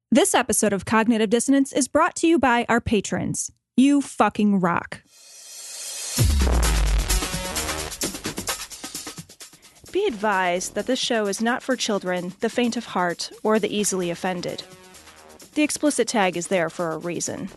This episode of Cognitive Dissonance is brought to you by our patrons. You fucking rock. Be advised that this show is not for children, the faint of heart, or the easily offended. The explicit tag is there for a reason.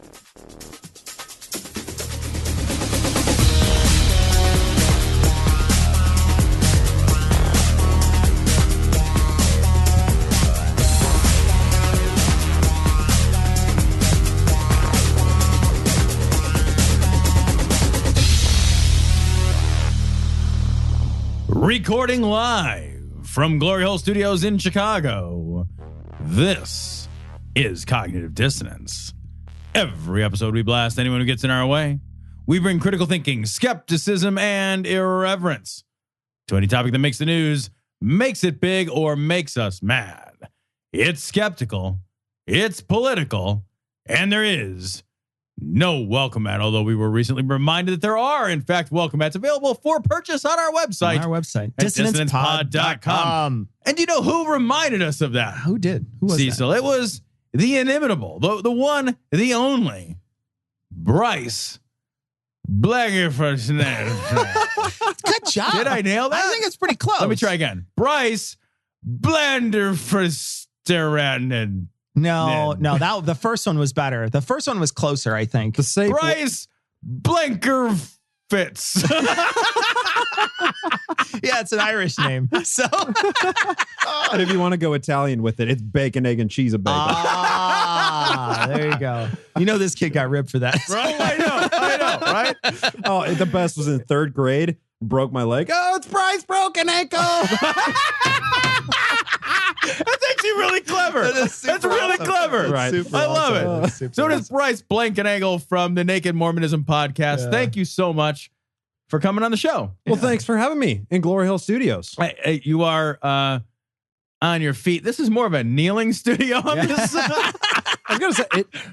Recording live from Gloryhole Studios in Chicago, this is Cognitive Dissonance. Every episode we blast anyone who gets in our way. We bring critical thinking, skepticism, and irreverence to any topic that makes the news, makes it big, or makes us mad. It's skeptical, it's political, and there is no welcome mat, although we were recently reminded that there are, in fact, welcome mats available for purchase on our website. DissonancePod.com. And you know who reminded us of that? Who did? Who was Cecil. that? It was the inimitable, the one, the only, Bryce. Blakker for Good job. Did I nail that? I think it's pretty close. Let me try again. Bryce Blender for Steranen. No, the first one was better. The first one was closer, I think. The safe Bryce Blanker Fitz. Yeah, it's an Irish name. So, and if you want to go Italian with it, it's bacon, egg, and cheese a bacon. there you go. You know this kid got ripped for that. Right? I know, right? Oh, the best was in third grade. Broke my leg. Oh, it's Bryce broken ankle. That's actually really clever. That's really awesome. clever. Right. I love it. Super So does Bryce Blank&Angle from the Naked Mormonism podcast. Yeah. Thank you so much for coming on the show. Well, thanks for having me in Gloryhole Studios. Hey, you are on your feet. This is more of a kneeling studio. I was gonna say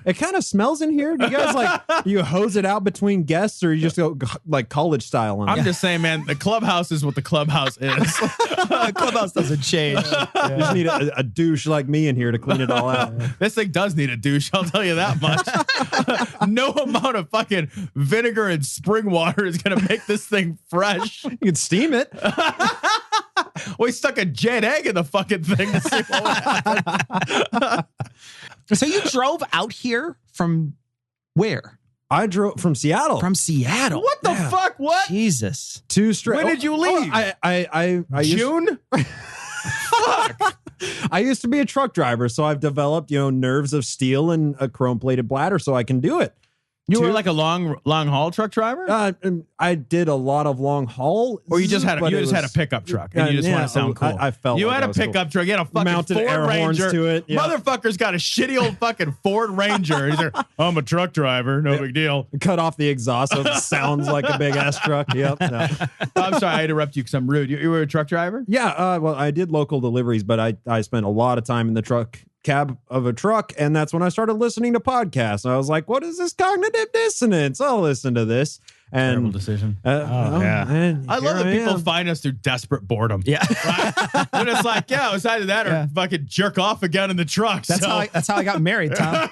it kind of smells in here. Do you guys you hose it out between guests, or you just go like college style on it? I'm just saying, man, the clubhouse is what the clubhouse is. The clubhouse doesn't change. You just need a douche like me in here to clean it all out. This thing does need a douche, I'll tell you that much. No amount of fucking vinegar and spring water is going to make this thing fresh. You can steam it. We stuck a jet egg in the fucking thing to see what would happen. So you drove out here from where? I drove from Seattle. From Seattle. What the fuck? What? Jesus. 2 straight. When did you leave? I June? I used to be a truck driver, so I've developed, nerves of steel and a chrome-plated bladder, so I can do it. You were like a long haul truck driver? I did a lot of long haul. Or you just had a pickup truck and you just want to sound cool. I felt you like had I a was pickup cool. truck. You had a fucking Mounted Ford air horns Ranger. to it. Yeah. Motherfucker's got a shitty old fucking Ford Ranger. He's like, I'm a truck driver. No big deal. Cut off the exhaust so it sounds like a big ass truck. Yep. No. I'm sorry, I interrupt you because I'm rude. You were a truck driver? Yeah. Well, I did local deliveries, but I spent a lot of time in the cab of a truck, and that's when I started listening to podcasts. I was like, what is this cognitive dissonance? I'll listen to this. And Terrible decision. Man, I love that people am. find us through desperate boredom. Yeah. Right? When it's like, yeah, it was either that or fucking jerk off again in the truck. That's how I got married, Tom.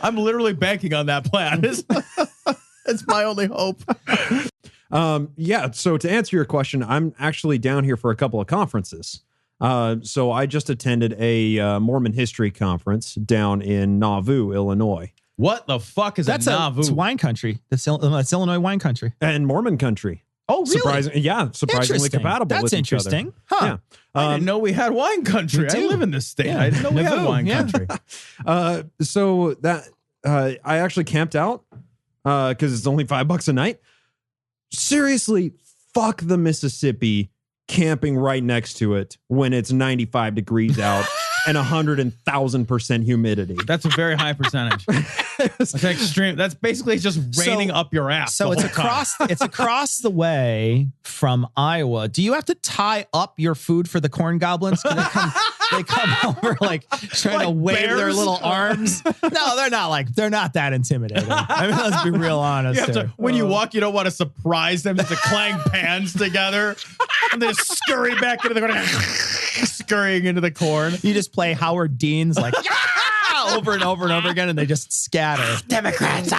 I'm literally banking on that plan. It's my only hope. Yeah. So to answer your question, I'm actually down here for a couple of conferences. So I just attended a Mormon history conference down in Nauvoo, Illinois. What the fuck is Nauvoo? It's wine country. That's Illinois wine country. And Mormon country. Oh, really? Surprisingly compatible That's with each other. interesting. Huh. Yeah. I didn't know we had wine country. I live in this state. Yeah. I didn't know we had Nauvoo, wine yeah. country. So that I actually camped out because it's only $5 a night. Seriously, fuck the Mississippi camping right next to it when it's 95 degrees out and 100,000% humidity. That's a very high percentage. That's extreme. That's basically just raining up your ass. So it's across the way from Iowa. Do you have to tie up your food for the corn goblins? Can They come over like trying to wave their bears? little arms. No, they're not that intimidating. I mean, let's be real honest. You have to, here. when you walk, you don't want to surprise them. You have to clang pans together and then scurry back into the corn, scurrying into the corn. You just play Howard Dean's like over and over and over again, and they just scatter. Democrats.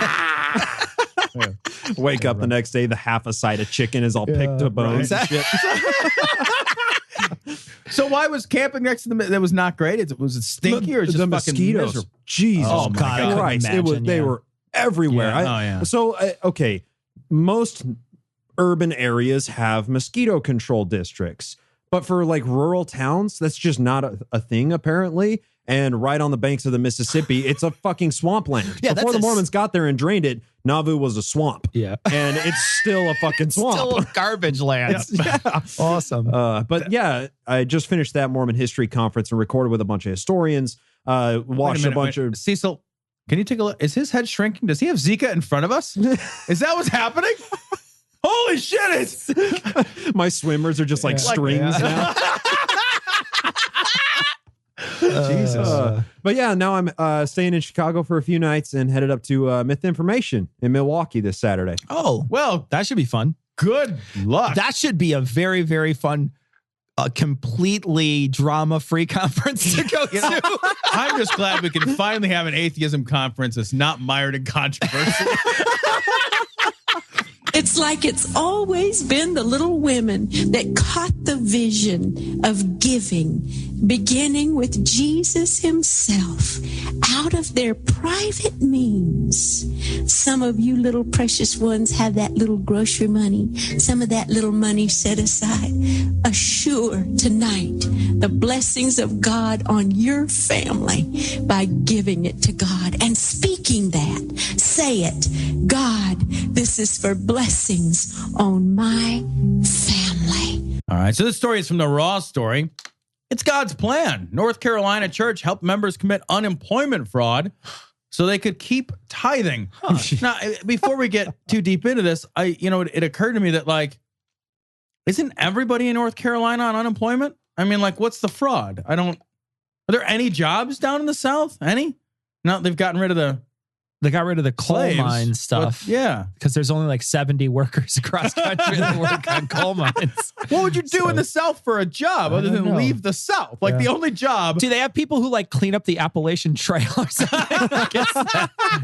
Wake up the next day, the half a side of chicken is all picked to bones. Right. And shit. So why was camping next to that was not great? Was it stinky or just the fucking mosquitoes? miserable? Jesus Oh, God, I couldn't Christ! imagine, They yeah. were everywhere. Yeah. So okay, most urban areas have mosquito control districts, but for like rural towns, that's just not a thing apparently. And right on the banks of the Mississippi, it's a fucking swampland. Yeah, Before that's the Mormons got there and drained it, Nauvoo was a swamp. Yeah. And it's still a fucking swamp. Still garbage land. Yeah. Awesome. But yeah, I just finished that Mormon history conference and recorded with a bunch of historians. Watched a bunch of Cecil. Can you take a look? Is his head shrinking? Does he have Zika in front of us? Is that what's happening? Holy shit! It's my swimmers are just like strings now. Jesus. But yeah, now I'm staying in Chicago for a few nights and headed up to Myth Information in Milwaukee this Saturday. Oh, well, that should be fun. good luck. That should be a very, very fun, completely drama-free conference to go to. I'm just glad we can finally have an atheism conference that's not mired in controversy. It's like it's always been the little women that caught the vision of giving, beginning with Jesus himself, out of their private means. Some of you little precious ones have that little grocery money, some of that little money set aside. Assure tonight the blessings of God on your family by giving it to God and speaking that. Say it, God, this is for blessings on my family. All right. So this story is from the Raw story. It's God's plan. North Carolina church helped members commit unemployment fraud so they could keep tithing. Now, before we get too deep into this, it occurred to me that isn't everybody in North Carolina on unemployment? I mean, what's the fraud? Are there any jobs down in the South? Any? No, they've gotten rid of They got rid of the coal slaves. mine stuff. Yeah. Because there's only 70 workers across country that work on coal mines. What would you do in the South for a job other than know. leave the South? The only job. Do they have people who clean up the Appalachian Trail or something?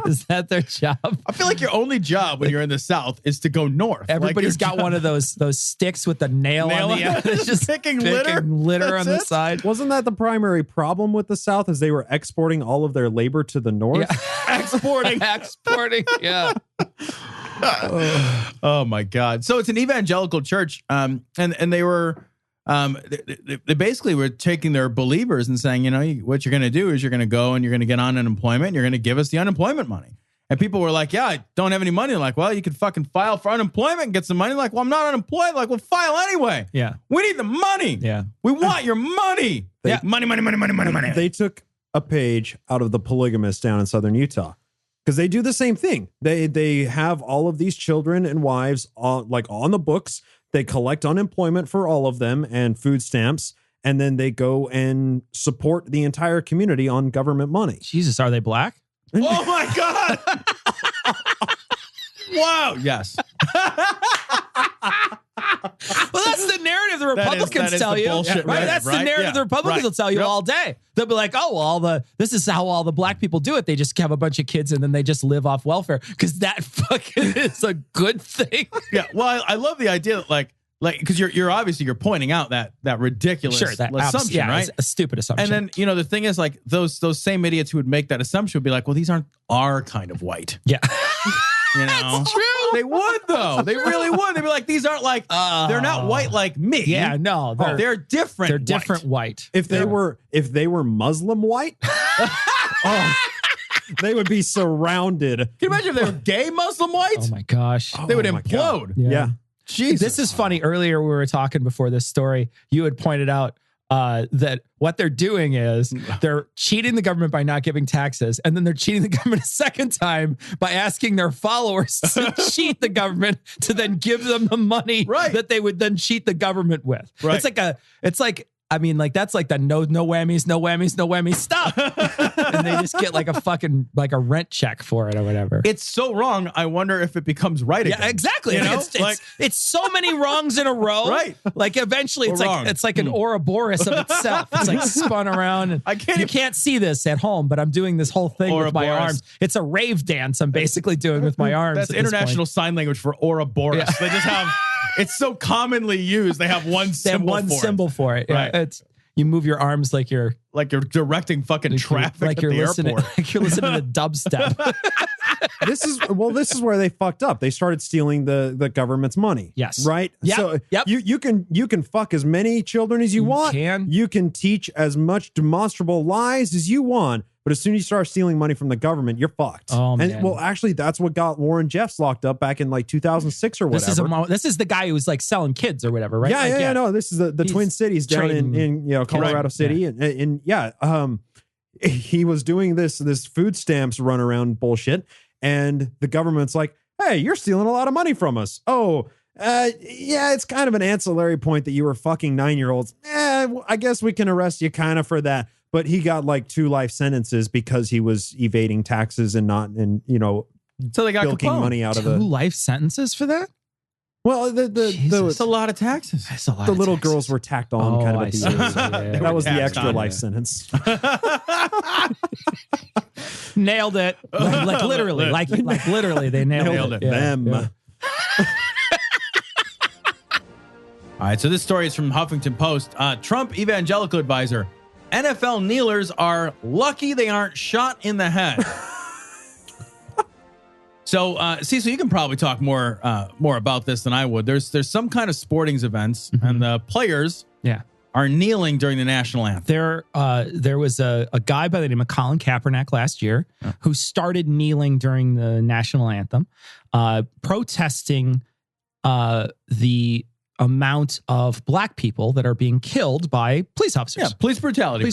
Is that their job? I feel like your only job when you're in the South is to go north. Everybody's got one of those sticks with the nail on the end. It's just picking litter on the That's it? side. Wasn't that the primary problem with the South, is they were exporting all of their labor to the North? Yeah. Exporting. Yeah. Oh my God. So it's an evangelical church. And they were, they basically were taking their believers and saying, what you're going to do is you're going to go and you're going to get on unemployment. And you're going to give us the unemployment money. And people were like, yeah, I don't have any money. Like, well, you could fucking file for unemployment and get some money. Like, well, I'm not unemployed. Like, well, file anyway. Yeah. We need the money. Yeah. We want your money. Money. They took a page out of The Polygamist down in southern Utah, because they do the same thing. They have all of these children and wives on the books. They collect unemployment for all of them and food stamps, and then they go and support the entire community on government money. Jesus, are they black? Oh my God. Wow. Yes. Well, that's the narrative the Republicans that is tell the you. bullshit Right? narrative, That's the right? narrative Yeah. the Republicans Right. will tell you Yep. all day. They'll be like, oh, well, this is how all the black people do it. They just have a bunch of kids and then they just live off welfare, because that fucking is a good thing. Yeah. Well, I love the idea that because you're obviously pointing out that ridiculous assumption, right? It's a stupid assumption. And then the thing is, those same idiots who would make that assumption would be like, well, these aren't our kind of white. Yeah. That's true. They would though. They really would. They'd be like, these aren't they're not white like me. Yeah, no, they're different. They're different white. If they were Muslim white, they would be surrounded. Can you imagine if they were gay Muslim white? Oh my gosh. They would Oh my implode. Yeah. Jesus. This is funny. Earlier, we were talking before this story. You had pointed out that what they're doing is they're cheating the government by not giving taxes. And then they're cheating the government a second time by asking their followers to cheat the government to then give them the money Right. that they would then cheat the government with. Right. It's like I mean, like that's like the no whammies, stop. And they just get like a fucking like a rent check for it or whatever. It's so wrong. I wonder if it becomes right again. Yeah, exactly. You know? It's so many wrongs in a row. Right. Like eventually We're it's like an Ouroboros of itself. It's like spun around. And you can't see this at home, but I'm doing this whole thing with my arms. It's a rave dance I'm basically doing with my arms. That's international sign language for Ouroboros. Yeah. They just have, it's so commonly used. They have one symbol for it. Right. Right. You move your arms like you're directing fucking traffic like at the listening, airport. Like you're listening to dubstep. This is where they fucked up. They started stealing the government's money. Yes. Right? Yep. So Yep. you can fuck as many children as you want. You can teach as much demonstrable lies as you want. But as soon as you start stealing money from the government, you're fucked. Oh, man. And well, actually, that's what got Warren Jeffs locked up back in like 2006 or whatever. This is the guy who was like selling kids or whatever, right? Yeah, no. This is the Twin Cities down in Colorado City, and he was doing this food stamps run around bullshit, and the government's like, hey, you're stealing a lot of money from us. Oh. It's kind of an ancillary point that you were fucking 9-year-olds. I guess we can arrest you kind of for that. But he got like 2 life sentences because he was evading taxes and so they got bilking money out of 2 life sentences for that. Well, it's a lot of taxes. That's a lot. The little girls were tacked on kind of at the end. Yeah. That was the extra life sentence. Nailed it. Like literally, like literally, they nailed it. Them. Yeah. All right, so this story is from Huffington Post. Trump Evangelical Adviser. NFL kneelers are lucky they aren't shot in the head. So you can probably talk more about this than I would. There's some kind of sporting events, and the players are kneeling during the national anthem. There was a guy by the name of Colin Kaepernick last year who started kneeling during the national anthem, protesting the amount of black people that are being killed by police officers. Yeah, police brutality.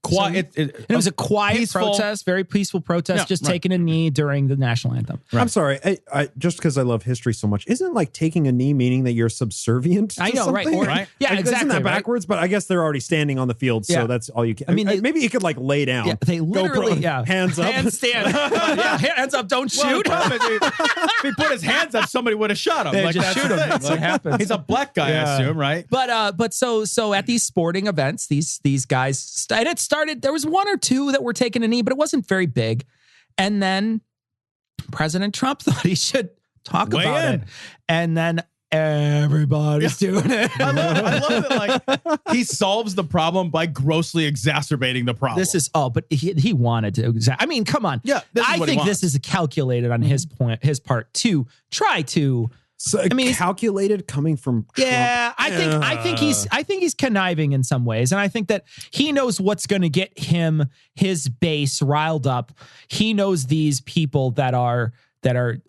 Quiet. It was a quiet protest, very peaceful protest, taking a knee during the national anthem. Right. I'm sorry, I just because I love history so much, isn't like taking a knee meaning that you're subservient to something? Right? Yeah, like, exactly. Isn't that backwards? But I guess they're already standing on the field, so that's all you can. I mean, maybe you could like lay down. Yeah, they literally, hands up. Handstand. Hands up, don't shoot. If he put his hands up, somebody would have shot him. Like, just shoot him. That's what happens. He's a black guy, I assume, right? But so at these sporting events, these guys, and it started, there was 1 or 2 that were taking a knee, but it wasn't very big. And then President Trump thought he should talk about it. And then everybody's doing it. I love that, like, he solves the problem by grossly exacerbating the problem. But he wanted to. I mean, come on. Yeah, I think this is calculated on his part to try to. So calculated coming from Trump. Yeah, I think he's conniving in some ways, and I think that he knows what's going to get his base riled up. He knows these people that are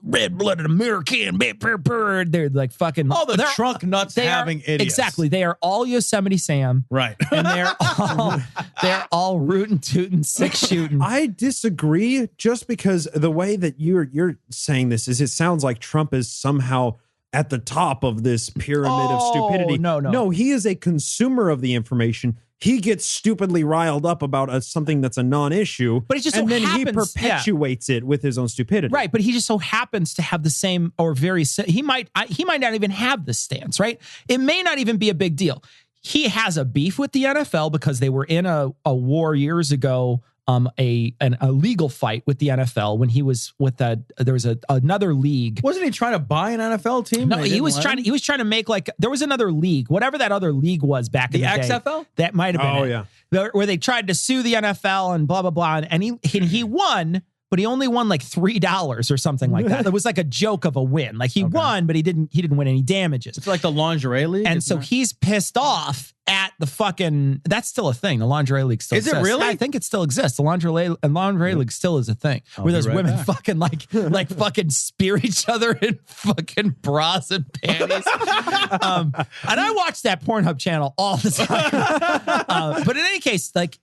red-blooded American. They're like fucking all the trunk nuts having idiots. Exactly, they are all Yosemite Sam, right? And they're all rootin' tootin' six shooting. I disagree, just because the way that you're saying this is, it sounds like Trump is somehow at the top of this pyramid of stupidity. No, he is a consumer of the information. He gets stupidly riled up about something that's a non-issue, but it just and so then happens, he perpetuates it with his own stupidity. Right, but he just so happens to have the same or very. He might not even have this stance. Right, it may not even be a big deal. He has a beef with the NFL because they were in a war years ago. A legal fight with the NFL when he was with there was another league. Wasn't he trying to buy an NFL team? No, he was trying to make, like, there was another league, whatever that other league was back in the day. The XFL? That might have been. Oh, it. yeah. Where they tried to sue the NFL and blah blah blah, and he won. But he only won like $3 or something like that. It was like a joke of a win. Like he won, but he didn't win any damages. It's like the lingerie league. And so he's pissed off at the fucking. That's still a thing. The lingerie league still exists. Is it really? I think it still exists. The lingerie leage still is a thing where those women fucking like fucking spear each other in fucking bras and panties. And I watch that Pornhub channel all the time. But in any case, like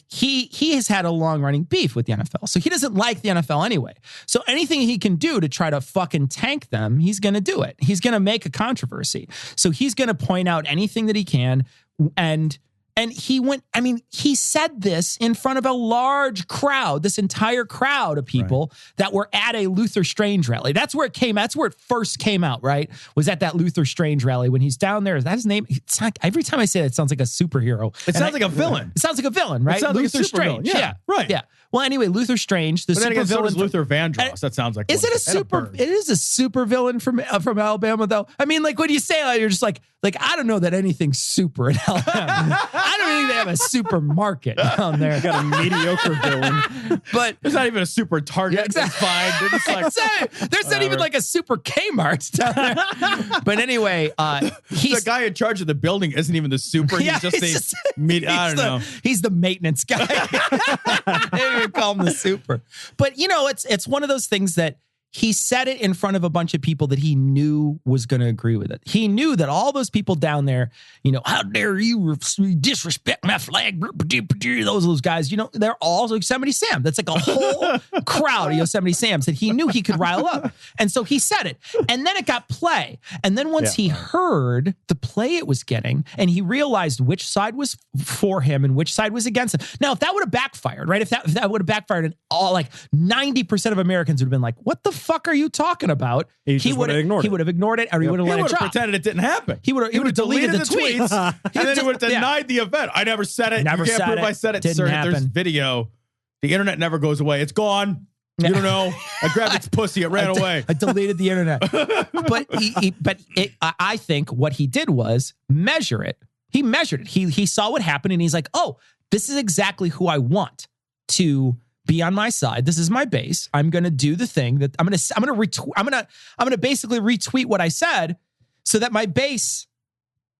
he has had a long running beef with the NFL, so he doesn't like the NFL anyway. So anything he can do to try to fucking tank them, he's going to do it. He's going to make a controversy. So he's going to point out anything that he can. And And he said this in front of a large crowd, this entire crowd of people that were at a Luther Strange rally. That's where it first came out, right? Was at that Luther Strange rally when he's down there. Is that his name? It's like, every time I say that, it sounds like a superhero. It sounds like a villain. It sounds like a villain, right? It sounds Luther like a super Strange. villain. Yeah, right. Yeah. Well, anyway, Luther Strange, the super villain. So Luther Vandross. That sounds like Is it a super? It is a super villain from Alabama, though. I mean, like when you say that, you're just like I don't know that anything's super in Alabama. I don't think they have a supermarket down there. Got a mediocre villain, but there's not even a super Target. Yeah, exactly. It's fine. It's like, there's not even like a super Kmart down there. But anyway, the guy in charge of the building isn't even the super. He's just I don't know. He's the maintenance guy. They don't even call him the super. But it's one of those things that he said it in front of a bunch of people that he knew was going to agree with it. He knew that all those people down there, how dare you disrespect my flag? Those guys, they're all Yosemite Sam. That's like a whole crowd of Yosemite Sams that he knew he could rile up. And so he said it. And then it got play. And then once he heard the play it was getting, and he realized which side was for him and which side was against him. Now, if that would have backfired, right? If that would have backfired, and all like 90% of Americans would have been like, what the fuck are you talking about? He would have ignored it, or he would have let it drop. Pretended it didn't happen. He would have deleted the tweets, and then he would have denied the event. I never said it. You can't prove I said it, sir. There's video. The internet never goes away. It's gone. You don't know. I grabbed its pussy. It ran away. I deleted the internet. But I think what he did was measure it. He measured it. He saw what happened, and he's like, oh, this is exactly who I want to be on my side. This is my base. I'm going to do the thing that I'm going to basically retweet what I said so that my base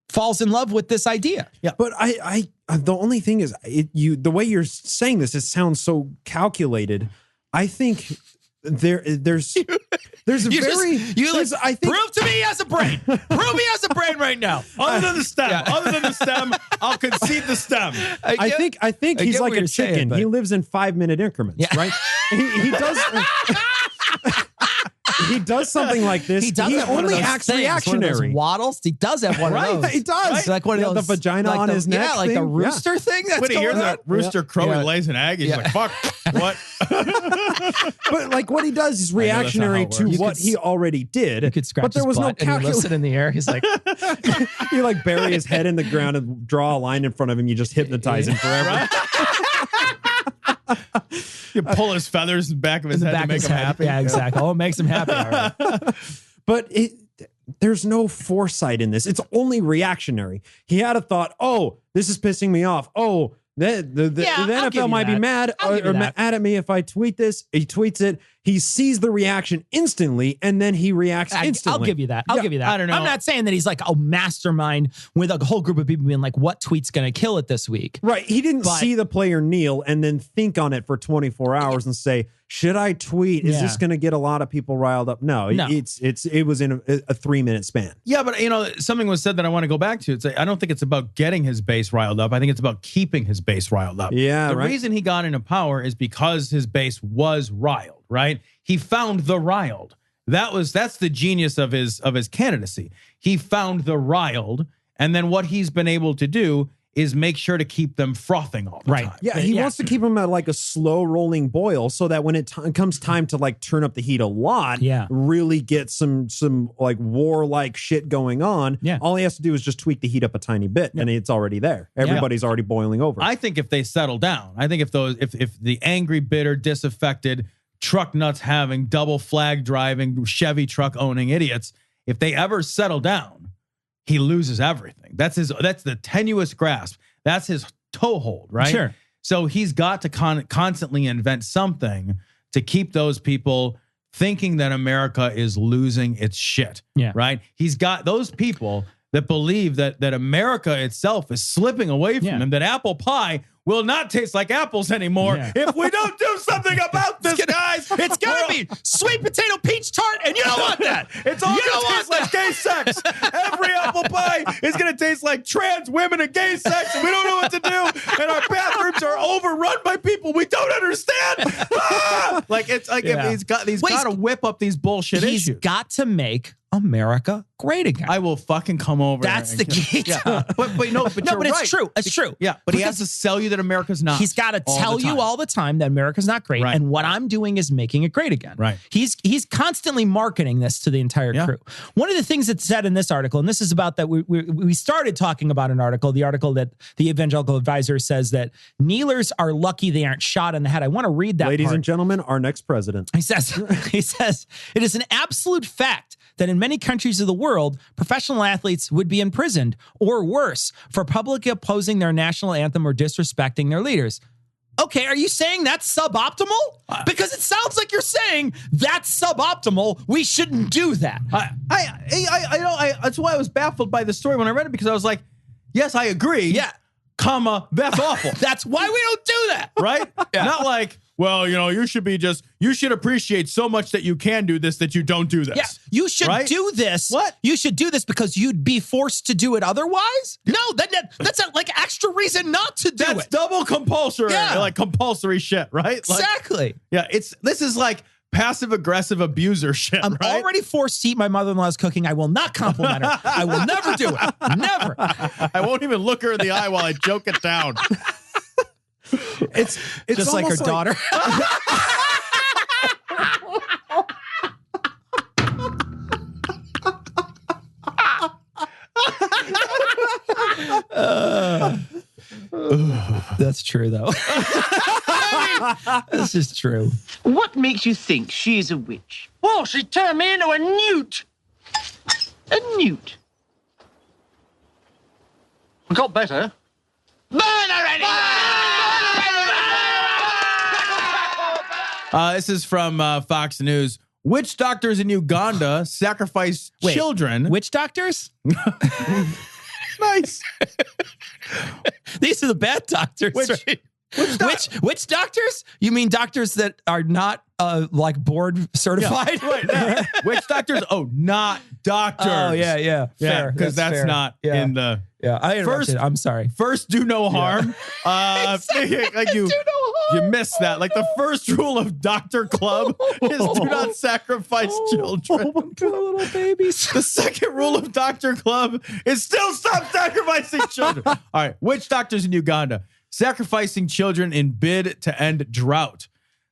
falls in love with this idea. Yeah. But I the only thing is the way you're saying this, it sounds so calculated. I think there's a very I think prove to me he has a brain. Prove he has a brain right now. Other than the stem, I'll concede the stem. I think he's like a chicken. He lives in 5-minute increments, right? He does. He does something like this. He only acts reactionary. Waddles. He does have one of those. He does. Right? Like one of those, the vagina on his neck. Yeah, like the rooster thing. That's when he hears a rooster crow, he lays an egg. He's like, "Fuck, what?" But like what he does is reactionary to what he already did. You could scratch but there was no calculation. And he lifts it in the air. He's like, you like bury his head in the ground and draw a line in front of him. You just hypnotize him forever. You pull his feathers in the back of his head to make him happy. Yeah, exactly. Oh, it makes him happy. All right. But there's no foresight in this. It's only reactionary. He had a thought, oh, this is pissing me off. Oh, the NFL might be mad or mad at me if I tweet this. He tweets it. He sees the reaction instantly, and then he reacts instantly. I'll give you that. I'll give you that. I don't know. I'm not saying that he's like a mastermind with a whole group of people being like, what tweet's going to kill it this week? Right. He didn't see the player kneel and then think on it for 24 hours and say, should I tweet? Is this going to get a lot of people riled up? No. It was in a 3-minute span. Yeah, but something was said that I want to go back to. I don't think it's about getting his base riled up. I think it's about keeping his base riled up. Yeah, the reason he got into power is because his base was riled, right? He found the riled. That's the genius of his candidacy. He found the riled, and then what he's been able to do is make sure to keep them frothing all the time. Yeah, he wants to keep them at like a slow rolling boil so that when it comes time to like turn up the heat a lot, really get some like war-like shit going on, all he has to do is just tweak the heat up a tiny bit and it's already there. Everybody's already boiling over. I think if they settle down, I think if the angry, bitter, disaffected, truck nuts having, double flag driving, Chevy truck owning idiots, if they ever settle down, he loses everything. That's the tenuous grasp. That's his toehold, right? Sure. So he's got to constantly invent something to keep those people thinking that America is losing its shit. Yeah. Right? He's got those people that believe that America itself is slipping away from him, that apple pie will not taste like apples anymore if we don't do something about this, guys. It's gonna be sweet potato peach tart, and you don't want that. It's all gonna taste like gay sex. Every apple pie is gonna taste like trans women and gay sex, and we don't know what to do. And our bathrooms are overrun by people we don't understand. Like it's like he's got to whip up these bullshit issues. He's got to make America great again. I will fucking come over. That's there the key. Yeah. But you're but right. it's true. It's true. Yeah, but he has to sell you that America's not. He's got to tell you all the time that America's not great. Right. And what I'm doing is making it great again. Right. He's constantly marketing this to the entire crew. One of the things that's said in this article, and this is about that we started talking about an article, the article that the Evangelical Adviser says that kneelers are lucky they aren't shot in the head. I want to read that. Ladies part. and gentlemen, our next president. He says, it is an absolute fact that in many countries of the world, professional athletes would be imprisoned or worse for publicly opposing their national anthem or disrespecting their leaders. Okay, are you saying that's suboptimal? Because it sounds like you're saying that's suboptimal. We shouldn't do that. That's why I was baffled by the story when I read it, because I was like, yes, I agree. Yeah. Comma, that's awful. That's why we don't do that. Right? Yeah. Not like, well, you should appreciate so much that you can do this that you don't do this. Yeah, you should do this. What? You should do this because you'd be forced to do it otherwise? No, that's like extra reason not to do it. That's double compulsory. Yeah. Like compulsory shit, right? Exactly. Yeah, this is like passive-aggressive abuser shit, I'm already forced to eat my mother-in-law's cooking. I will not compliment her. I will never do it. Never. I won't even look her in the eye while I joke it down. It's just like her daughter. That's true, though. This is true. What makes you think she's a witch? Well, she turned me into a newt. A newt. We got better. Burn already! This is from Fox News. Witch doctors in Uganda sacrifice children. Witch doctors? Nice. These are the bad doctors. Witch doctors? You mean doctors that are not like board certified? Yeah, right. Yeah. Witch doctors? Oh, not doctors. Oh, yeah. Fair. Because that's fair. not in the... Yeah, I interrupted. I'm sorry. First, do no harm. Like you missed that. Like the first rule of Dr. Club is do not sacrifice children. Poor little babies. The second rule of Dr. Club is still stop sacrificing children. All right, witch doctors in Uganda sacrificing children in bid to end drought.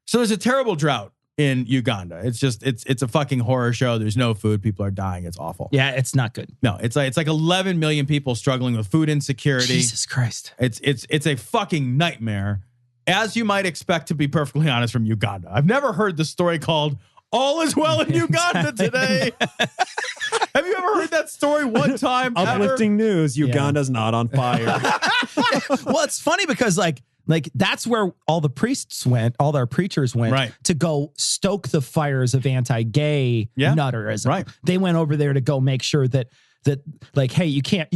So there's a terrible drought in Uganda. It's a fucking horror show. There's no food. People are dying. It's awful. Yeah, it's not good. No, it's like 11 million people struggling with food insecurity. Jesus Christ. It's a fucking nightmare, as you might expect, to be perfectly honest, from Uganda. I've never heard the story called "All is Well in Uganda Today." Have you ever heard that story one time? Uplifting news. Uganda's not on fire. Well, it's funny because like that's where all the priests went, all their preachers went to go stoke the fires of anti-gay nutterism. Right. They went over there to go make sure that like, hey, you can't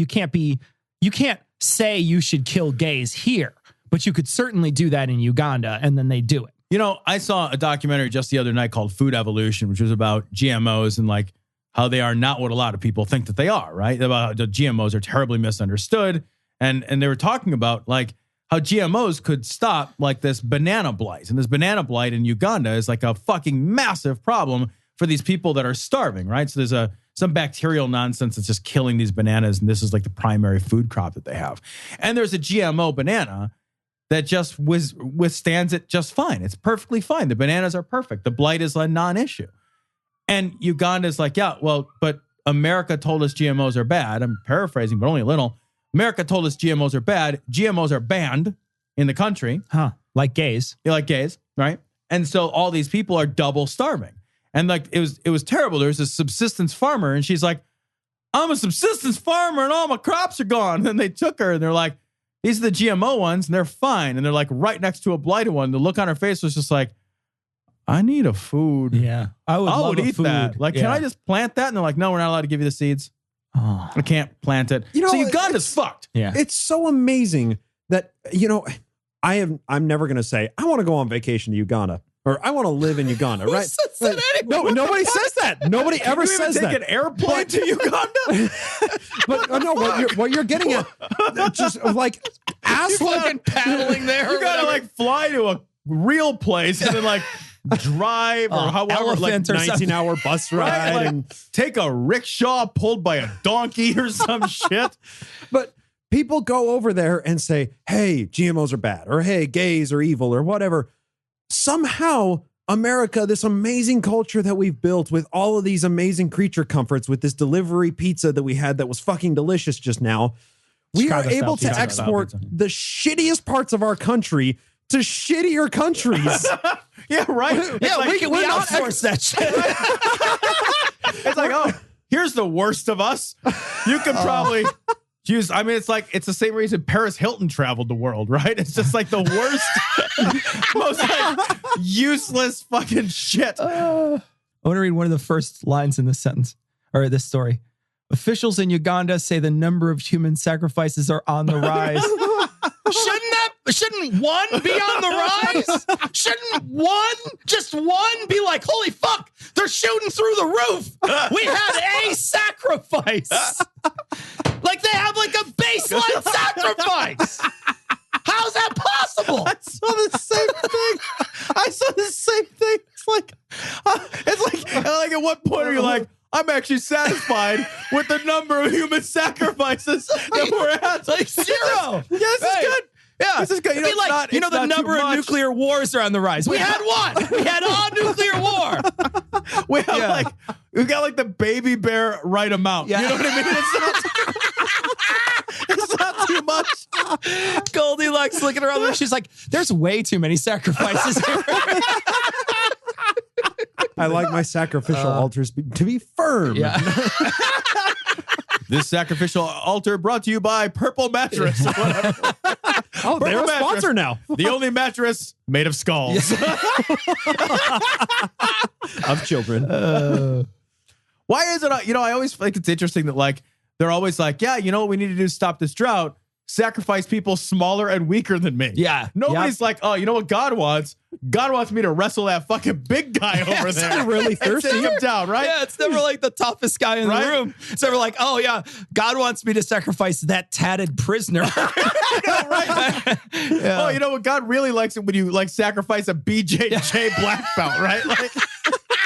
say you should kill gays here, but you could certainly do that in Uganda, and then they do it. You know, I saw a documentary just the other night called Food Evolution, which was about GMOs and like how they are not what a lot of people think that they are, right? About how the GMOs are terribly misunderstood. And they were talking about like how GMOs could stop like this banana blight. And this banana blight in Uganda is like a fucking massive problem for these people that are starving, right? So there's some bacterial nonsense that's just killing these bananas. And this is like the primary food crop that they have. And there's a GMO banana that just withstands it just fine. It's perfectly fine. The bananas are perfect. The blight is a non-issue. And Uganda's like, yeah, well, but America told us GMOs are bad. I'm paraphrasing, but only a little. America told us GMOs are bad. GMOs are banned in the country. Huh. Like gays. Yeah, like gays, right? And so all these people are double starving. And like it was terrible. There's this subsistence farmer, and she's like, I'm a subsistence farmer and all my crops are gone. And then they took her and they're like, these are the GMO ones and they're fine. And they're like right next to a blighted one. The look on her face was just like, I need a food. Yeah. I would eat that. Like, can I just plant that? And they're like, no, we're not allowed to give you the seeds. Oh. I can't plant it. You know, so Uganda's fucked. Yeah. It's so amazing that, I'm never going to say, I want to go on vacation to Uganda. Or I want to live in Uganda, right? Says that anyway? No, nobody says that. Nobody ever says that. Take an airplane to Uganda? But no, what you're getting at, just like fucking paddling there. You gotta like fly to a real place and then like drive or however, like elephant or 19-hour bus ride. right? Like, And take a rickshaw pulled by a donkey or some shit. but people go over there and say, hey, GMOs are bad, or hey, gays are evil, or whatever. Somehow, America, this amazing culture that we've built with all of these amazing creature comforts, with this delivery pizza that we had that was fucking delicious just now, we are Chicago-style able to pizza. export the shittiest parts of our country to shittier countries. Yeah, right. Yeah, It's we outsource that shit. It's like, oh, here's the worst of us. You could probably use, I mean, it's like, it's the same reason Paris Hilton traveled the world, right? It's just like the worst, most like useless fucking shit. I want to read one of the first lines in this sentence, or this story. Officials in Uganda say the number of human sacrifices are on the rise. Shouldn't one be on the rise? Shouldn't just one be like, holy fuck, they're shooting through the roof. We had a sacrifice. Like they have like a baseline sacrifice. How's that possible? I saw the same thing. It's like at what point are you like, I'm actually satisfied with the number of human sacrifices that we're at? Like zero. Yeah, this is good. Yeah. This is good. You know, It'd be it's like, not- you know, it's the not too number of much. nuclear wars are on the rise. We had one. We had all nuclear war. We have Yeah. like, we've got like the baby bear right amount. Yeah. You know what I mean? It's not too much. Goldilocks looking around there. She's like, there's way too many sacrifices here. I like my sacrificial altars to be firm. Yeah. This sacrificial altar brought to you by Purple Mattress. Whatever. Oh, they're a Purple sponsor now. The only mattress made of skulls. Of children. Why is it, you know, I always think it's interesting that like, they're always like, yeah, you know what we need to do to stop this drought? Sacrifice people smaller and weaker than me. Yeah. Nobody's like, oh, you know what God wants? God wants me to wrestle that fucking big guy over there. they're really and thirsty. take him down, right? Yeah, it's never like the toughest guy in Right? the room. It's never like, oh yeah, God wants me to sacrifice that tatted prisoner. Right? Yeah. Oh, you know what? God really likes it when you like sacrifice a BJJ black belt, right? Like,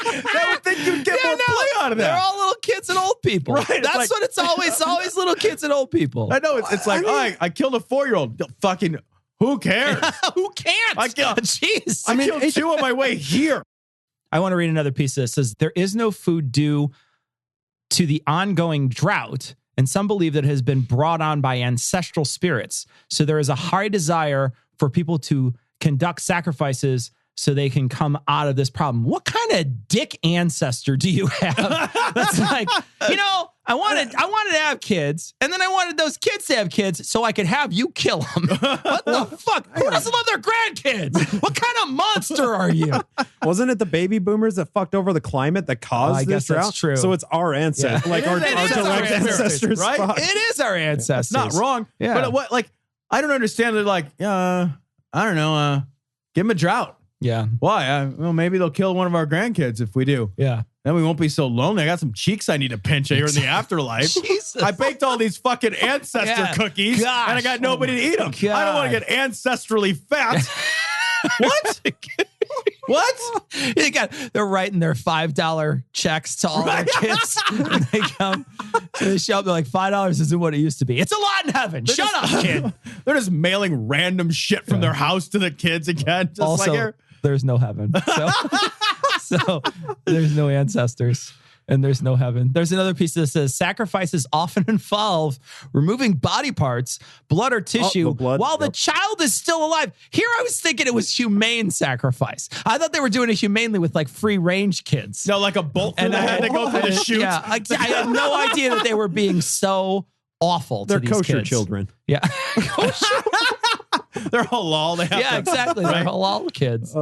that would think you'd get more play out of They're that. all little kids and old people. Right, it's That's like- what it's always little kids and old people. I know it's like, I killed a 4-year-old. Fucking, who cares? Who can't? I killed- Jeez. I killed 2 on my way here. I want to read another piece of this. It says, there is no food due to the ongoing drought, and some believe that it has been brought on by ancestral spirits. So there is a high desire for people to conduct sacrifices so they can come out of this problem. What kind of dick ancestor do you have? That's like, you know, I wanted to have kids, and then I wanted those kids to have kids so I could have you kill them. What the fuck? Who doesn't love their grandkids? What kind of monster are you? Wasn't it the baby boomers that fucked over the climate that caused I this guess that's drought? true. So it's our ancestors, like our It is our direct ancestors, ancestors, right? fuck. It is our ancestors. Not wrong. Yeah. But what, like, I don't understand it. Like, I don't know. Give him a drought. Yeah. Why? Well, maybe they'll kill one of our grandkids if we do. Yeah. Then we won't be so lonely. I got some cheeks I need to pinch here in the afterlife. Jesus. I baked all these fucking ancestor Yeah. cookies, Gosh. and I got nobody to eat them. God. I don't want to get ancestrally fat. What? What? They're writing their $5 checks to all their kids. And they come to the show. They're like, $5 isn't what it used to be. It's a lot in heaven. Shut up, kid. They're just mailing random shit from their house to the kids again. Just Also, like here. there's no heaven. So there's no ancestors. And there's no heaven. There's another piece that says sacrifices often involve removing body parts, blood or tissue, the blood, while the child is still alive. Here I was thinking it was humane sacrifice. I thought they were doing it humanely with like free range kids. No, like a bolt through And the I head to go through the chute. Yeah, I had no idea that they were being so awful to They're these kosher kids. children. Yeah. They're halal. They have Yeah, to, exactly. right? They're halal kids.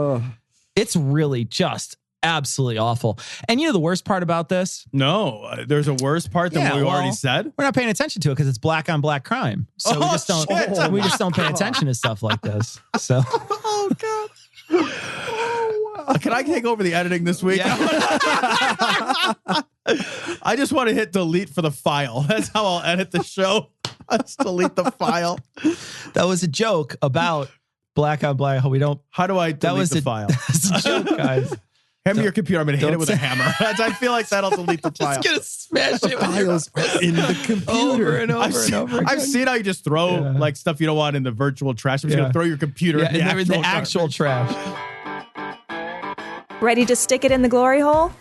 It's really just absolutely awful. And you know the worst part about this? No, there's a worse part than Yeah, what we well, already said. We're not paying attention to it because it's black on black crime. So we Oh, just don't shit. we just don't pay attention to stuff like this. So Oh God. Can I take over the editing this week? Yeah. I just want to hit delete for the file. That's how I'll edit the show. I just delete the file. that was a joke about Black on Black. We don't. How do I delete the file? That's a joke, guys. Hand me your computer. I'm going to hit it with a hammer. I feel like that'll delete the file. Just gonna smash it. Files are in the computer. Over and over and over. I've seen how you just throw like stuff you don't want in the virtual trash. I'm just going to throw your computer in the actual trash. Ready to stick it in the glory hole?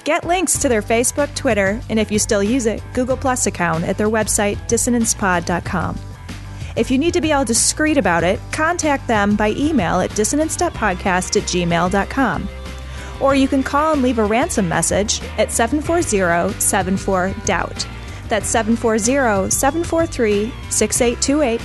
Get links to their Facebook, Twitter, and if you still use it, Google Plus account at their website, dissonancepod.com. If you need to be all discreet about it, contact them by email at dissonance.podcast@gmail.com. Or you can call and leave a ransom message at 740-74-DOUBT. That's 740-743-6828.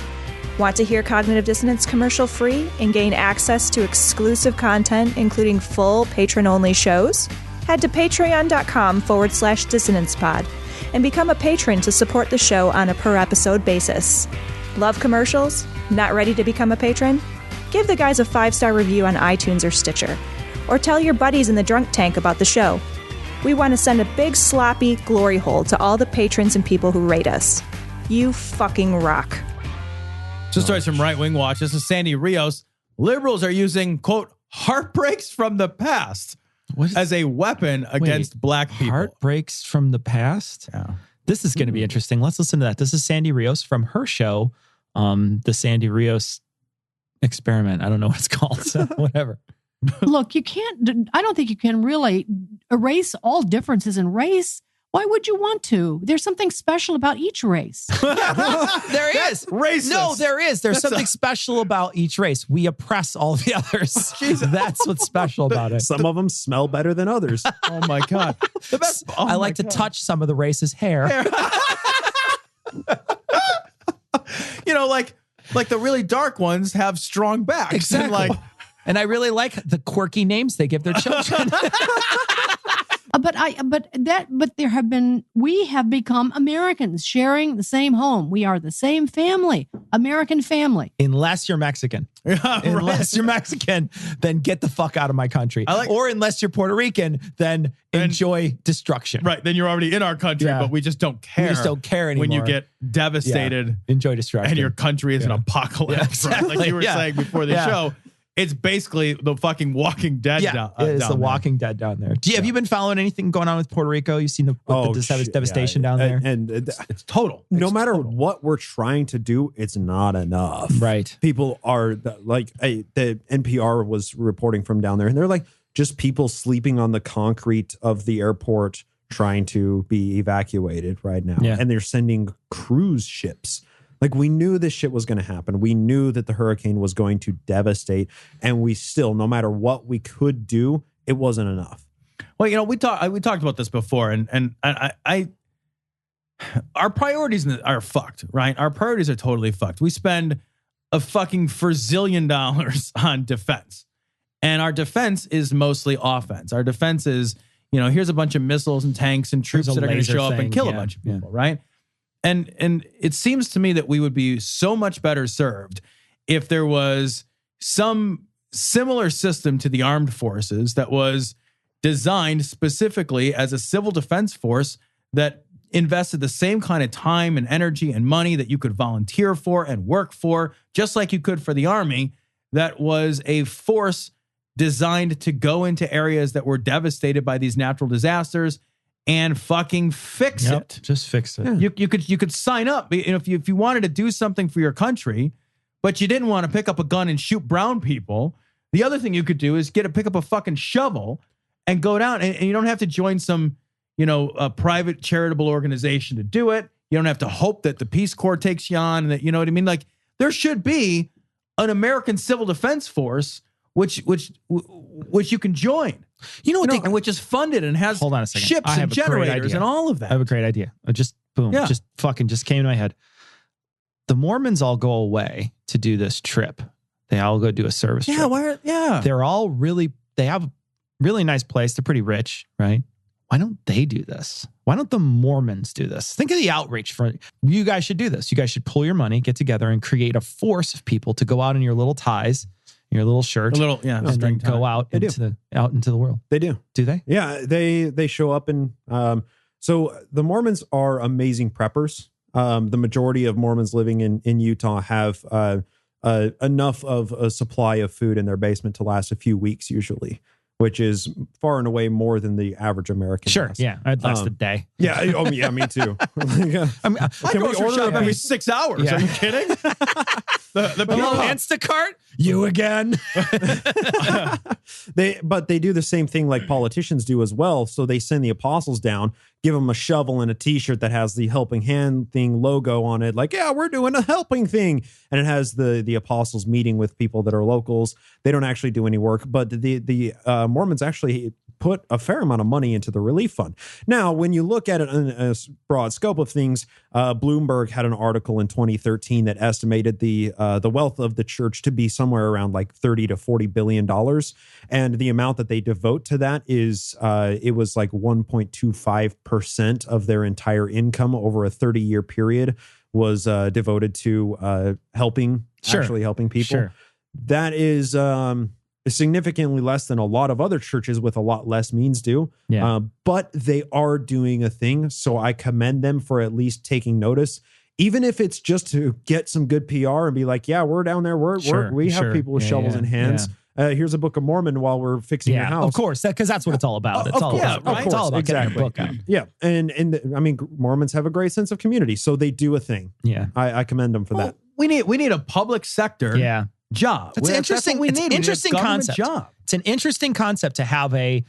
Want to hear Cognitive Dissonance commercial free and gain access to exclusive content, including full patron-only shows? Head to patreon.com/dissonancepod and become a patron to support the show on a per-episode basis. Love commercials? Not ready to become a patron? Give the guys a 5-star review on iTunes or Stitcher. Or tell your buddies in the drunk tank about the show. We want to send a big sloppy glory hole to all the patrons and people who rate us. You fucking rock. Just started some right-wing watch. This is Sandy Rios. Liberals are using, quote, heartbreaks from the past as a weapon against black people. Heartbreaks from the past? Yeah. This is going to be interesting. Let's listen to that. This is Sandy Rios from her show, the Sandy Rios Experiment. I don't know what it's called. So whatever. Look, I don't think you can really erase all differences in race. Why would you want to? There's something special about each race. There is. Racist. No, there is. There's something special about each race. We oppress all the others. That's what's special about it. Some of them smell better than others. Oh my God. The best. Oh I like to touch some of the race's hair. You know, like the really dark ones have strong backs. Exactly. And I really like the quirky names they give their children. We have become Americans sharing the same home. We are the same family, American family. Unless you're Mexican. Unless you're Mexican, then get the fuck out of my country. Or unless you're Puerto Rican, then enjoy destruction. Right. Then you're already in our country, but we just don't care. We just don't care anymore. When you get devastated. Yeah. Enjoy destruction. And your country is an apocalypse. Yeah, exactly. Right? Like you were saying before the show. It's basically the fucking Walking Dead down it is the Walking Dead down there. Have you been following anything going on with Puerto Rico? You've seen the devastation down there? And it's total. No matter what we're trying to do, it's not enough. Right. People are like, the NPR was reporting from down there, and they're like, just people sleeping on the concrete of the airport trying to be evacuated right now. Yeah. And they're sending cruise ships. Like, we knew this shit was going to happen. We knew that the hurricane was going to devastate, and we still, no matter what we could do, it wasn't enough. Well, you know, we talked about this before, and our priorities are fucked, right? Our priorities are totally fucked. We spend a fucking $1 zillion on defense, and our defense is mostly offense. Our defense is, you know, here's a bunch of missiles and tanks and troops that are going to show up and kill a bunch of people, right? And it seems to me that we would be so much better served if there was some similar system to the armed forces that was designed specifically as a civil defense force that invested the same kind of time and energy and money that you could volunteer for and work for, just like you could for the Army, that was a force designed to go into areas that were devastated by these natural disasters and fucking fix it. Just fix it. You could sign up, you know, if you wanted to do something for your country, but you didn't want to pick up a gun and shoot brown people. The other thing you could do is pick up a fucking shovel and go down, and you don't have to join some, you know, a private charitable organization to do it. You don't have to hope that the Peace Corps takes you on, and that, you know what I mean? Like, there should be an American civil defense force which you can join. You know what? And which is funded and has ships and generators and all of that. I have a great idea. Just boom. Yeah. Just came to my head. The Mormons all go away to do this trip. They all go do a service trip. They have a really nice place. They're pretty rich, right? Why don't they do this? Why don't the Mormons do this? Think of the outreach for you guys should do this. You guys should pull your money, get together, and create a force of people to go out in your little ties, your little shirt, and then go out into the world. They do. Do they? Yeah, they show up, and so the Mormons are amazing preppers. The majority of Mormons living in Utah have enough of a supply of food in their basement to last a few weeks usually, which is far and away more than the average American has. Yeah. I'd last a day. Yeah. Oh, yeah, me too. I grocery shop every 6 hours. Yeah. Are you kidding? the Hello, Instacart? You again? But they do the same thing like politicians do as well. So they send the apostles down, give them a shovel and a t-shirt that has the helping hand thing logo on it. Like, yeah, we're doing a helping thing. And it has the apostles meeting with people that are locals. They don't actually do any work, but the Mormons actually put a fair amount of money into the relief fund. Now, when you look at it in a broad scope of things, Bloomberg had an article in 2013 that estimated the wealth of the church to be somewhere around like $30 to $40 billion. And the amount that they devote to that is, it was like 1.25% of their entire income over a 30-year period was devoted to actually helping people. Sure. That is significantly less than a lot of other churches with a lot less means do. Yeah. But they are doing a thing. So I commend them for at least taking notice, even if it's just to get some good PR and be like, yeah, we're down there. We have people with shovels in hands. Here's a Book of Mormon while we're fixing your house. Of course, because that's what it's all about. It's all about getting a book out. Yeah. And I mean, Mormons have a great sense of community, so they do a thing. Yeah. I commend them for that. We need a public sector job. It's interesting. It's an interesting concept. Job. It's an interesting concept to have an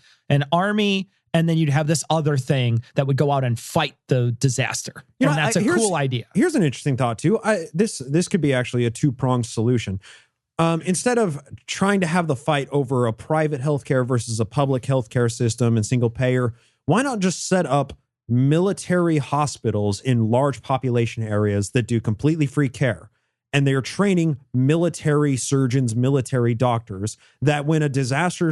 army, and then you'd have this other thing that would go out and fight the disaster. And that's a cool idea. Here's an interesting thought too. This could be actually a two-pronged solution. Instead of trying to have the fight over a private healthcare versus a public healthcare system and single payer, why not just set up military hospitals in large population areas that do completely free care? And they're training military surgeons, military doctors, that when a disaster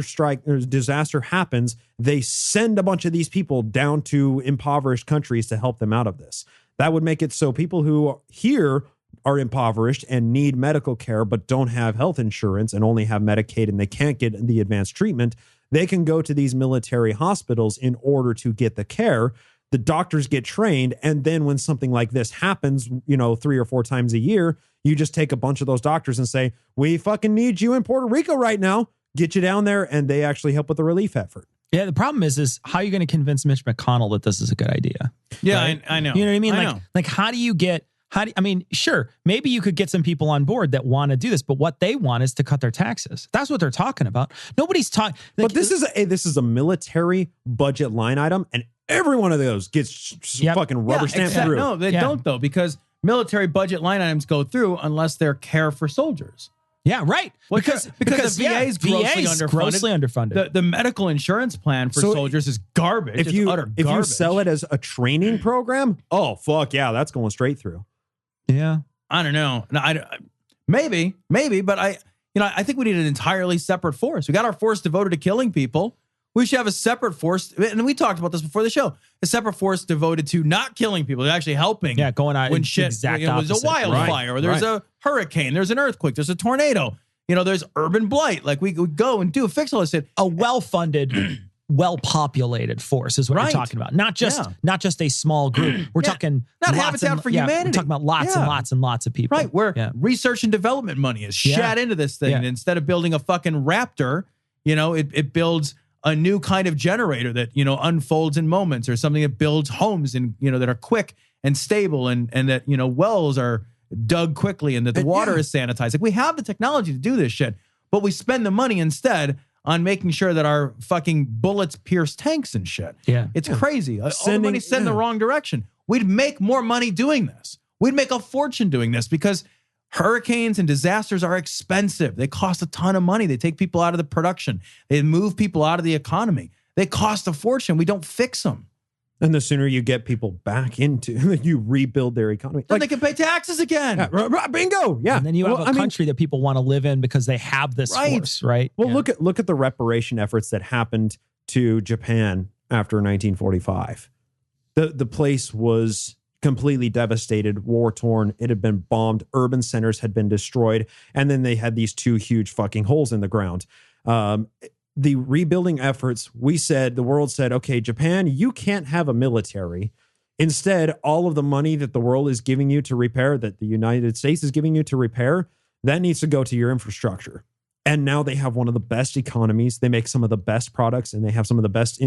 happens, they send a bunch of these people down to impoverished countries to help them out of this. That would make it so people who here are impoverished and need medical care but don't have health insurance and only have Medicaid and they can't get the advanced treatment, they can go to these military hospitals in order to get the care. The doctors get trained, and then when something like this happens, 3 or 4 times a year, you just take a bunch of those doctors and say, we fucking need you in Puerto Rico right now. Get you down there, and they actually help with the relief effort. Yeah, the problem is how are you going to convince Mitch McConnell that this is a good idea? Yeah, right? I know. You know what I mean? Like how do you get... sure, maybe you could get some people on board that want to do this, but what they want is to cut their taxes. That's what they're talking about. Nobody's talking. But this is a military budget line item, and every one of those gets fucking rubber stamped through. No, they don't though, because military budget line items go through unless they're care for soldiers. Yeah, right. Because the VA is grossly underfunded. The medical insurance plan for soldiers is garbage. If you sell it as a training program, oh fuck yeah, that's going straight through. Yeah, I don't know. No, maybe, but I think we need an entirely separate force. We got our force devoted to killing people. We should have a separate force, and we talked about this before the show. A separate force devoted to not killing people, actually helping. Yeah, going on when shit. There's a wildfire, or there's a hurricane, there's an earthquake, there's a tornado. There's urban blight. Like we go and fix all this shit. A well-funded, well-populated force is what we're talking about. Not just a small group. We're talking not Habitat for Humanity. We're talking about lots and lots and lots of people. Right, where research and development money is shat into this thing. And instead of building a fucking Raptor, it builds a new kind of generator that, unfolds in moments, or something that builds homes and, that are quick and stable and that, wells are dug quickly and that the water is sanitized. Like, we have the technology to do this shit, but we spend the money instead on making sure that our fucking bullets pierce tanks and shit. Yeah. It's crazy. All the money sent in the wrong direction. We'd make more money doing this. We'd make a fortune doing this, because hurricanes and disasters are expensive. They cost a ton of money. They take people out of the production. They move people out of the economy. They cost a fortune. We don't fix them. And the sooner you get people back into, you rebuild their economy. Then they can pay taxes again. Yeah, bingo. Yeah. And then you have a country that people want to live in because they have this force, right? Well, look at the reparation efforts that happened to Japan after 1945. The place was completely devastated, war-torn. It had been bombed. Urban centers had been destroyed. And then they had these 2 huge fucking holes in the ground. The rebuilding efforts, the world said, okay, Japan, you can't have a military. Instead, all of the money that the world is giving you to repair, that the United States is giving you to repair, That needs to go to your infrastructure. And now they have one of the best economies. They make some of the best products, and they have some of the best they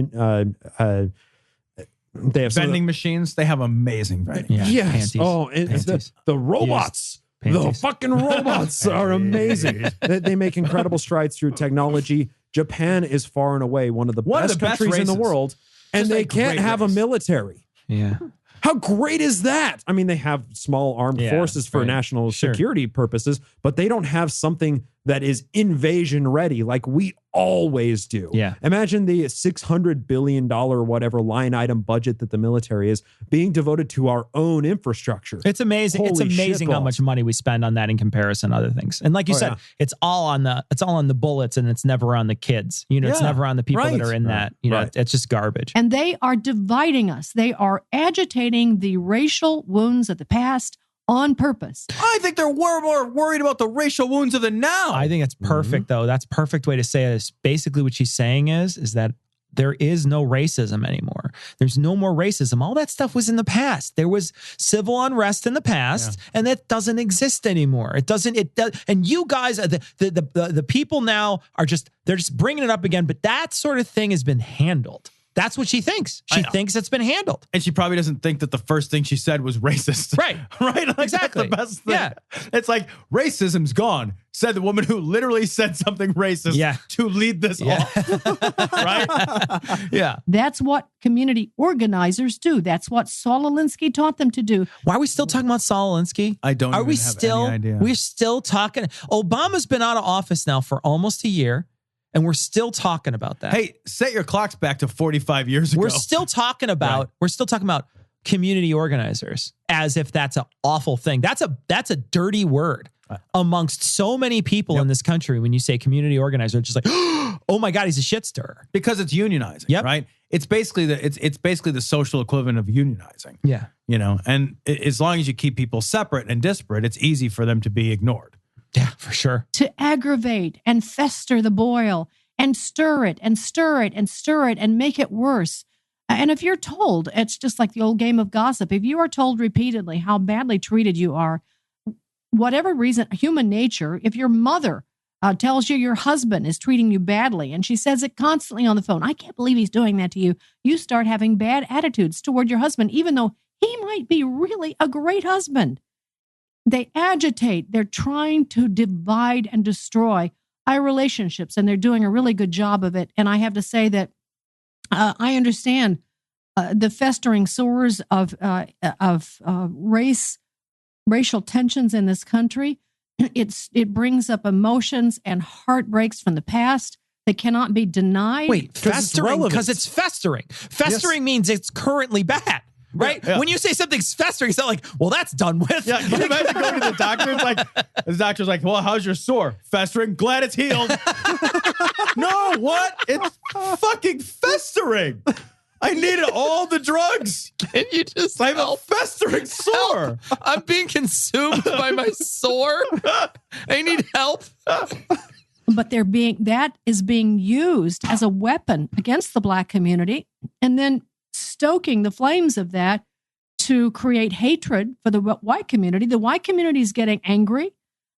have vending machines. They have amazing vending. Yeah. Yes. Panties. Oh, and Panties. the robots. The fucking robots are amazing. They make incredible strides through technology. Japan is far and away one of the best countries in the world, and Just they a can't great have a race. military. Yeah. How great is that? I mean, they have small armed forces for national security purposes, but they don't have something that is invasion ready like we always do. Yeah. Imagine the $600 billion whatever line item budget that the military is being devoted to our own infrastructure. It's amazing. It's Holy amazing how shitballs. much money we spend on that in comparison to other things. And like you said, it's all on the bullets, and it's never on the kids. You know, it's never on the people that are in that. You know, it's just garbage. And they are dividing us. They are agitating the racial wounds of the past on purpose. I think they're more worried about the racial wounds of the now. I think that's perfect, though. That's a perfect way to say it. Basically, what she's saying is that there is no racism anymore. There's no more racism. All that stuff was in the past. There was civil unrest in the past, and that doesn't exist anymore. It doesn't. It does. And you guys, the people now they're just bringing it up again. But that sort of thing has been handled. That's what she thinks. She thinks it's been handled. And she probably doesn't think that the first thing she said was racist. Right. Right? Like, Exactly. That's the best thing. Yeah. It's like, racism's gone, said the woman who literally said something racist to lead this off. Right? Yeah. That's what community organizers do. That's what Saul Alinsky taught them to do. Why are we still talking about Saul Alinsky? I don't Are even we have still, any idea. We're still talking. Obama's been out of office now for almost a year, and we're still talking about that. Hey, set your clocks back to 45 years ago. We're still talking about community organizers as if that's an awful thing. That's a dirty word amongst so many people in this country. When you say community organizer, it's just like, oh my God, he's a shit stirrer. Because it's unionizing, right? It's basically the social equivalent of unionizing. Yeah. You know, and as long as you keep people separate and disparate, it's easy for them to be ignored. Yeah, for sure. To aggravate and fester the boil and stir it and stir it and stir it and make it worse. And if you're told, it's just like the old game of gossip. If you are told repeatedly how badly treated you are, whatever reason, human nature, if your mother tells you your husband is treating you badly and she says it constantly on the phone, I can't believe he's doing that to you, you start having bad attitudes toward your husband, even though he might be really a great husband. They agitate. They're trying to divide and destroy our relationships, and they're doing a really good job of it. And I have to say that I understand the festering sores of racial tensions in this country. It brings up emotions and heartbreaks from the past that cannot be denied. Wait, festering because it's festering. Festering means it's currently bad. Right? Yeah. When you say something's festering, it's not like, well, that's done with. Yeah, can you imagine going to the doctor? It's like, the doctor's like, well, how's your sore? Festering. Glad it's healed. No, what? It's fucking festering. I needed all the drugs. Can you just I have a festering sore. Help. I'm being consumed by my sore. I need help. But that is being used as a weapon against the Black community, and then stoking the flames of that to create hatred for the white community. The white community is getting angry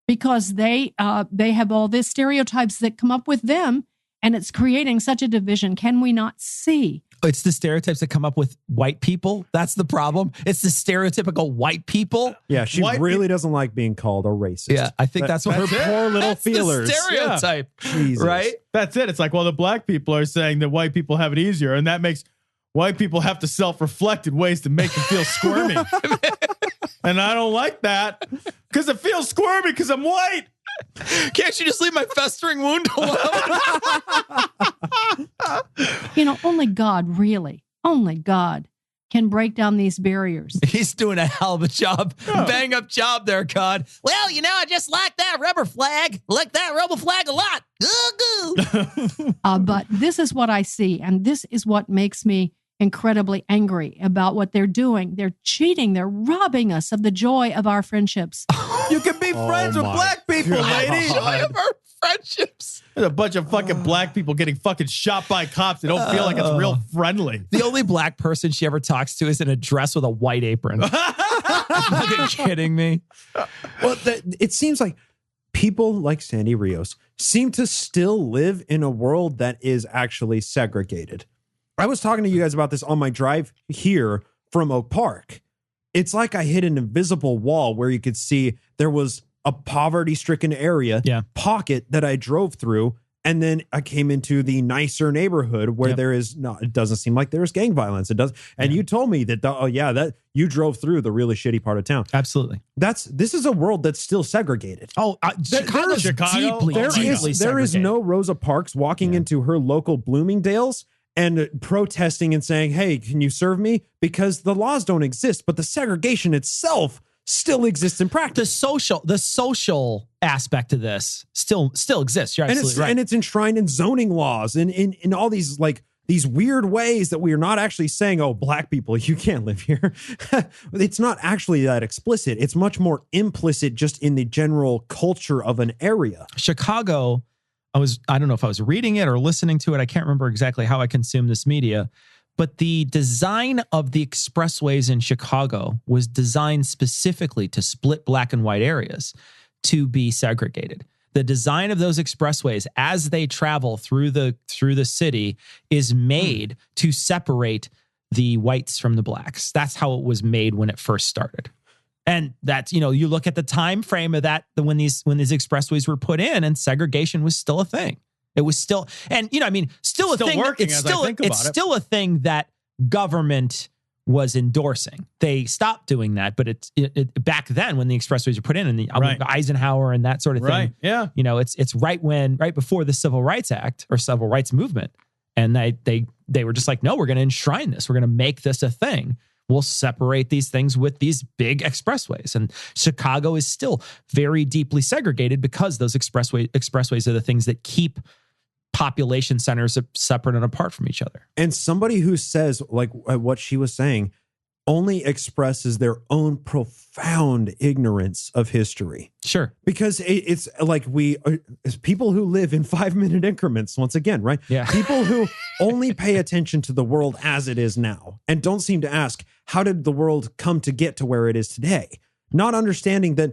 because they have all these stereotypes that come up with them, and it's creating such a division. Can we not see? It's the stereotypes that come up with white people. That's the problem. It's the stereotypical white people. Yeah, she really doesn't like being called a racist. Yeah, I think that's what her her poor little that's feelers. The stereotype, Jesus. right? That's it. It's like, well, the Black people are saying that white people have it easier, and that makes white people have to self-reflect in ways to make them feel squirmy. And I don't like that because it feels squirmy because I'm white. Can't you just leave my festering wound alone? Only God, really, only God can break down these barriers. He's doing a hell of a job. Bang up job there, God. Well, I just like that rubber flag. Like that rubber flag a lot. But this is what I see, and this is what makes me incredibly angry about what they're doing. They're cheating. They're robbing us of the joy of our friendships. You can be friends with Black people, lady. Joy of our friendships. There's a bunch of fucking Black people getting fucking shot by cops. They don't feel like it's real friendly. The only Black person she ever talks to is in a dress with a white apron. Are you kidding me? Well, it seems like people like Sandy Rios seem to still live in a world that is actually segregated. I was talking to you guys about this on my drive here from Oak Park. It's like I hit an invisible wall where you could see there was a poverty-stricken area pocket that I drove through, and then I came into the nicer neighborhood where there is not. It doesn't seem like there's gang violence. It does, and you told me that. That you drove through the really shitty part of town. Absolutely. This is a world that's still segregated. Chicago's deeply There is no Rosa Parks walking into her local Bloomingdale's and protesting and saying, "Hey, can you serve me?" Because the laws don't exist, but the segregation itself still exists in practice. The social aspect of this still exists. You're absolutely right. And it's enshrined in zoning laws and in all these these weird ways that we are not actually saying, "Oh, black people, you can't live here." It's not actually that explicit. It's much more implicit just in the general culture of an area. Chicago, I don't know if I was reading it or listening to it. I can't remember exactly how I consumed this media, but the design of the expressways in Chicago was designed specifically to split black and white areas to be segregated. The design of those expressways as they travel through the city is made to separate the whites from the blacks. That's how it was made when it first started. And that's, you look at the time frame of that, when these expressways were put in, and segregation was still a thing. It was still, and still a thing. Working, it's still a thing that government was endorsing. They stopped doing that, but it's back then when the expressways were put in, and the Eisenhower and that sort of thing. Right. Yeah. It's right before the Civil Rights Act or Civil Rights Movement, and they were just like, no, we're going to enshrine this. We're going to make this a thing. We'll separate these things with these big expressways. And Chicago is still very deeply segregated because those expressways are the things that keep population centers separate and apart from each other. And somebody who says, like what she was saying, only expresses their own profound ignorance of history. Sure. Because it's like as people who live in 5-minute increments, once again, right? Yeah. People who only pay attention to the world as it is now and don't seem to ask, how did the world come to get to where it is today? Not understanding that,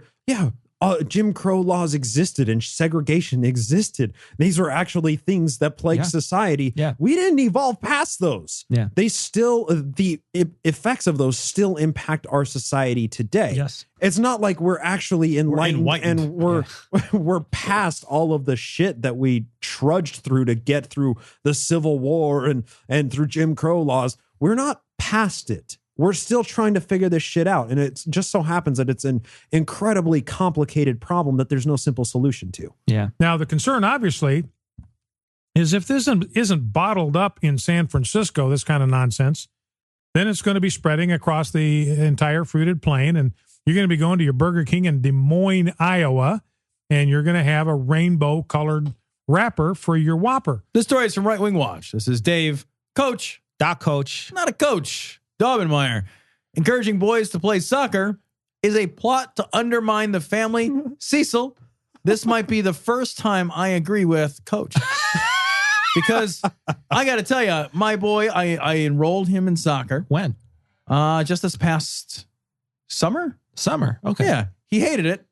Jim Crow laws existed and segregation existed. These are actually things that plague society. Yeah. We didn't evolve past those. Yeah. They still, the effects of those still impact our society today. Yes. It's not like we're actually enlightened and we're past all of the shit that we trudged through to get through the Civil War and through Jim Crow laws. We're not past it. We're still trying to figure this shit out. And it just so happens that it's an incredibly complicated problem that there's no simple solution to. Yeah. Now, the concern, obviously, is if this isn't bottled up in San Francisco, this kind of nonsense, then it's going to be spreading across the entire fruited plain. And you're going to be going to your Burger King in Des Moines, Iowa, and you're going to have a rainbow-colored wrapper for your Whopper. This story is from Right Wing Watch. This is Dave, Coach. Doc Coach. Not a coach. Daubenmire. Encouraging boys to play soccer is a plot to undermine the family. Cecil, this might be the first time I agree with Coach. Because I got to tell you, my boy, I enrolled him in soccer. When? Just this past summer. Okay. Yeah. He hated it,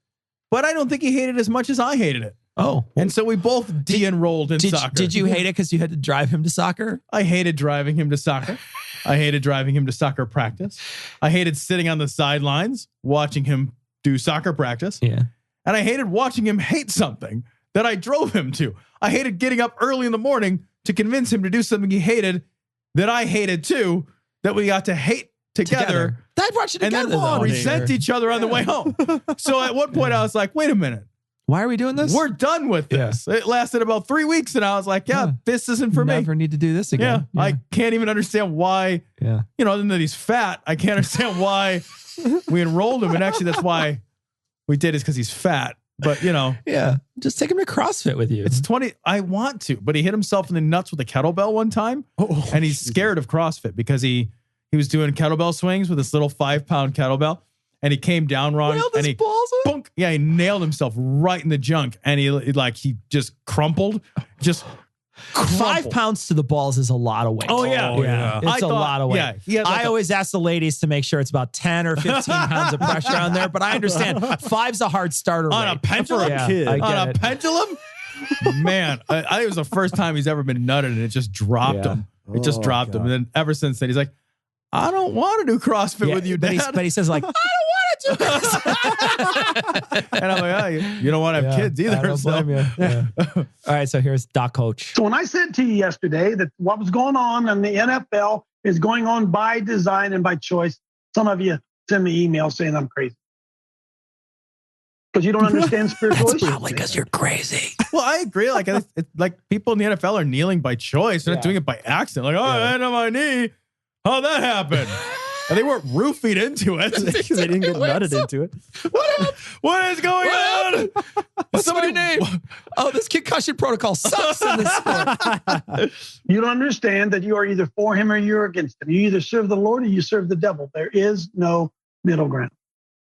but I don't think he hated it as much as I hated it. Oh. And so we both de-enrolled in soccer. Did you hate it because you had to drive him to soccer? I hated driving him to soccer. I hated driving him to soccer practice. I hated sitting on the sidelines watching him do soccer practice. Yeah. And I hated watching him hate something that I drove him to. I hated getting up early in the morning to convince him to do something he hated that I hated too, that we got to hate together. That brought you together, and then resent each other on the way home. So at one point I was like, wait a minute. Why are we doing this? We're done with this. It lasted about 3 weeks, and I was like, this isn't for me. Never need to do this again. Yeah. I can't even understand why, other than that he's fat, I can't understand why we enrolled him. And actually, that's why we did, is because he's fat. But, Yeah. Just take him to CrossFit with you. It's 20. I want to, but he hit himself in the nuts with a kettlebell one time. And he's scared of CrossFit because he was doing kettlebell swings with this little 5-pound kettlebell. And he came down wrong, and he boonk, he nailed himself right in the junk, and he just crumpled, just 5 pounds to the balls is a lot of weight. Oh, yeah. Yeah. It's a lot of weight. Yeah, he had like I always ask the ladies to make sure it's about 10 or 15 pounds of pressure on there, but I understand 5's a hard starter on weight. a pendulum. Yeah, kid. I get On a it. pendulum. Man, it was the first time he's ever been nutted, and it just dropped him. It just dropped him, and then ever since then, he's like, I don't want to do CrossFit with you, Dad. But he says like, I don't want to do this. And I'm like, oh, you don't want to have kids either. I don't blame you. Yeah. All right, so here's Doc Coach. So when I said to you yesterday that what was going on in the NFL is going on by design and by choice, some of you send me emails saying I'm crazy. Because you don't understand spiritual issues. Probably because you're crazy. Well, I agree. Like, it's like people in the NFL are kneeling by choice. They're not doing it by accident. Like, I had on my knee. How'd that happen? And they weren't roofied into it. Because they didn't get nutted into it. What is going on? What's my name? Oh, this concussion protocol sucks in this sport. You don't understand that you are either for him or you're against him. You either serve the Lord or you serve the devil. There is no middle ground.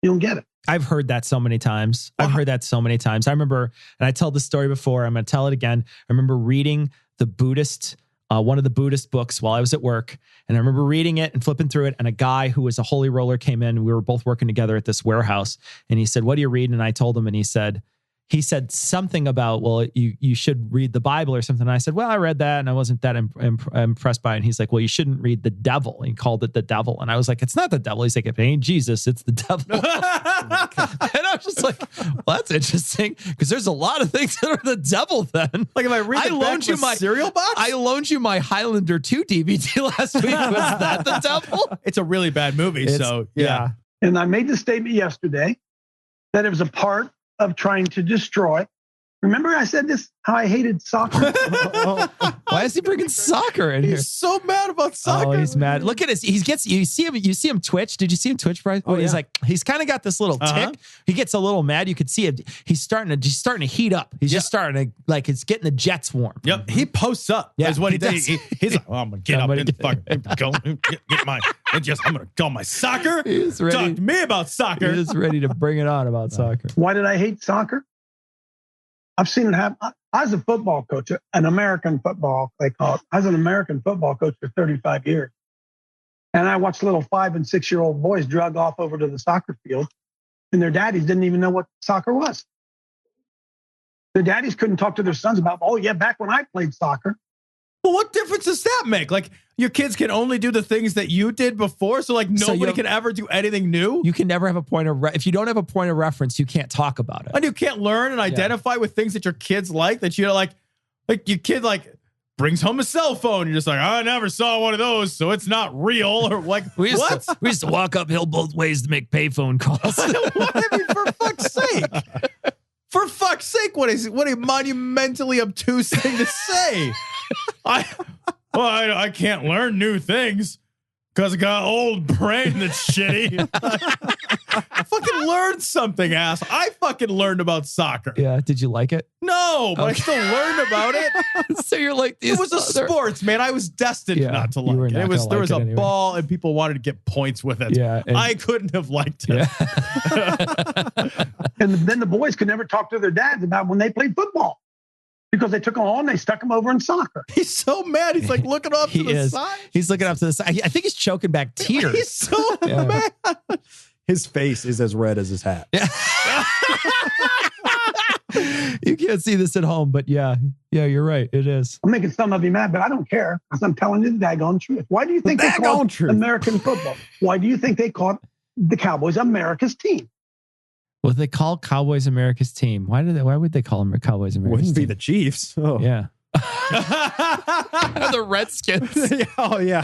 You don't get it. I've heard that so many times. I remember, and I told this story before, I'm going to tell it again. I remember reading the Buddhist, one of the Buddhist books while I was at work. And I remember reading it and flipping through it. And a guy who was a holy roller came in. We were both working together at this warehouse. And he said, what are you reading? And I told him, and he said something about, well, you should read the Bible or something. And I said, well, I read that and I wasn't that impressed by it. And he's like, well, you shouldn't read the devil. He called it the devil. And I was like, it's not the devil. He's like, if it ain't Jesus, it's the devil. And I was just like, well, that's interesting because there's a lot of things that are the devil then. Like if I read my cereal box? I loaned you my Highlander 2 DVD last week. Was that the devil? It's a really bad movie. So yeah. And I made the statement yesterday that it was a part of trying to destroy. Remember I said this, how I hated soccer? Why is he bringing soccer in here? He's so mad about soccer. Oh, he's mad. Look at his. You see him twitch. Did you see him twitch, Bryce? Oh, he's kind of got this little tick. He gets a little mad. You could see it. He's starting to heat up. He's just starting to it's getting the jets warm. Yep. He posts up. Yeah, is what he does. He's like, I'm gonna get up and fucking go get my. I'm gonna call my soccer. He's ready. Talk to me about soccer. He's ready to bring it on about soccer. Why did I hate soccer? I've seen it happen. I was a football coach, an American football, they call it. I was an American football coach for 35 years. And I watched little 5- and 6-year-old boys drug off over to the soccer field, and their daddies didn't even know what soccer was. Their daddies couldn't talk to their sons about, oh, yeah, back when I played soccer. Well, what difference does that make? Like, your kids can only do the things that you did before, so like nobody can ever do anything new. You can never have a point of if you don't have a point of reference, you can't talk about it, and you can't learn and identify with things that your kids like. That you like your kid brings home a cell phone. You're just like, I never saw one of those, so it's not real. Or like, we used to walk uphill both ways to make payphone calls. For fuck's sake. For fuck's sake, what a monumentally obtuse thing to say. I can't learn new things because I got an old brain that's shitty. Fucking learn something, ass. I fucking learned about soccer. Yeah. Did you like it? No, but I still learned about it. So you're like, it was a sports, man. I was destined not to like it. There was a ball and people wanted to get points with it. Yeah. I couldn't have liked it. Yeah. And then the boys could never talk to their dads about when they played football. Because they took them on, they stuck them over in soccer. He's so mad. He's like looking off to the side. He's looking up to the side. I think he's choking back tears. He's so mad. His face is as red as his hat. Yeah. You can't see this at home, but yeah, you're right. It is. I'm making some of you mad, but I don't care because I'm telling you the daggone truth. Why do you think they call American football? Why do you think they call the Cowboys America's team? Well, they call Cowboys America's team. Why would they call them Cowboys America's team? Wouldn't be the Chiefs. Oh. Yeah. The Redskins. Oh, yeah.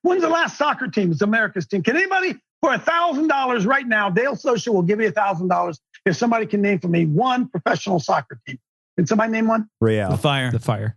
When's the last soccer team? It's America's team. Can anybody, for $1,000 right now, Dale Social will give you $1,000 if somebody can name for me one professional soccer team. Can somebody name one? Real. The Fire.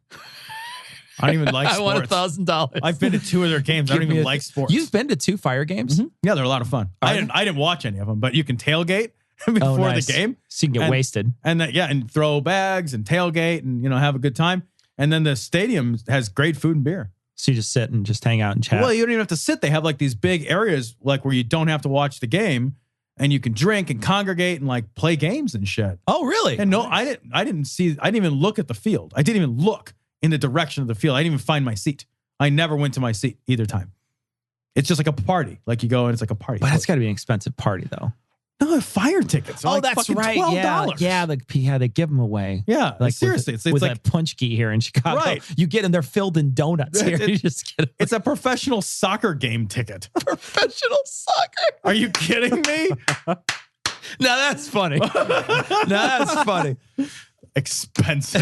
I don't even like sports. I want $1,000. I've been to 2 of their games. I don't even like sports. You've been to 2 Fire games? Mm-hmm. Yeah, they're a lot of fun. I didn't watch any of them, but you can tailgate before the game. So you can get wasted. And throw bags and tailgate and, have a good time. And then the stadium has great food and beer. So you just sit and just hang out and chat. Well, you don't even have to sit. They have these big areas where you don't have to watch the game and you can drink and congregate and play games and shit. Oh, really? And no, I didn't even look at the field. I didn't even look. in the direction of the field. I didn't even find my seat. I never went to my seat either time. It's just like a party. Like you go and it's like a party. But that's got to be an expensive party, though. No, fire tickets. Oh, like that's fucking right. $12. Yeah, they give them away. Yeah, like seriously, with, it's with like a punch key here in Chicago. Right. You get them; they're filled in donuts here. You just get it's a professional soccer game ticket. Professional soccer. Are you kidding me? No, that's funny. Expensive.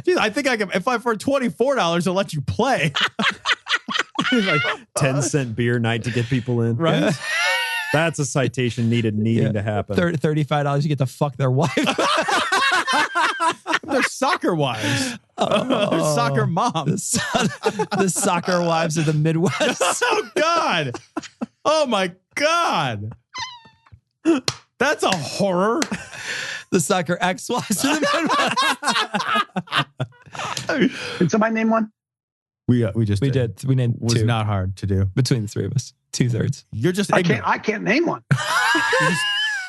Jeez, I think I can. If I for $24, I'll let you play. Like 10-cent beer night to get people in. Right. That's a citation needing to happen. $35, you get to fuck their wife. They're soccer wives. They're soccer moms. The soccer wives of the Midwest. Oh, God. Oh, my God. That's a horror. The soccer ex-wives of the Midwest. Did somebody name one? We did. We named was two. Not hard to do Between the three of us. 2/3. You're just I ignorant. can't name one.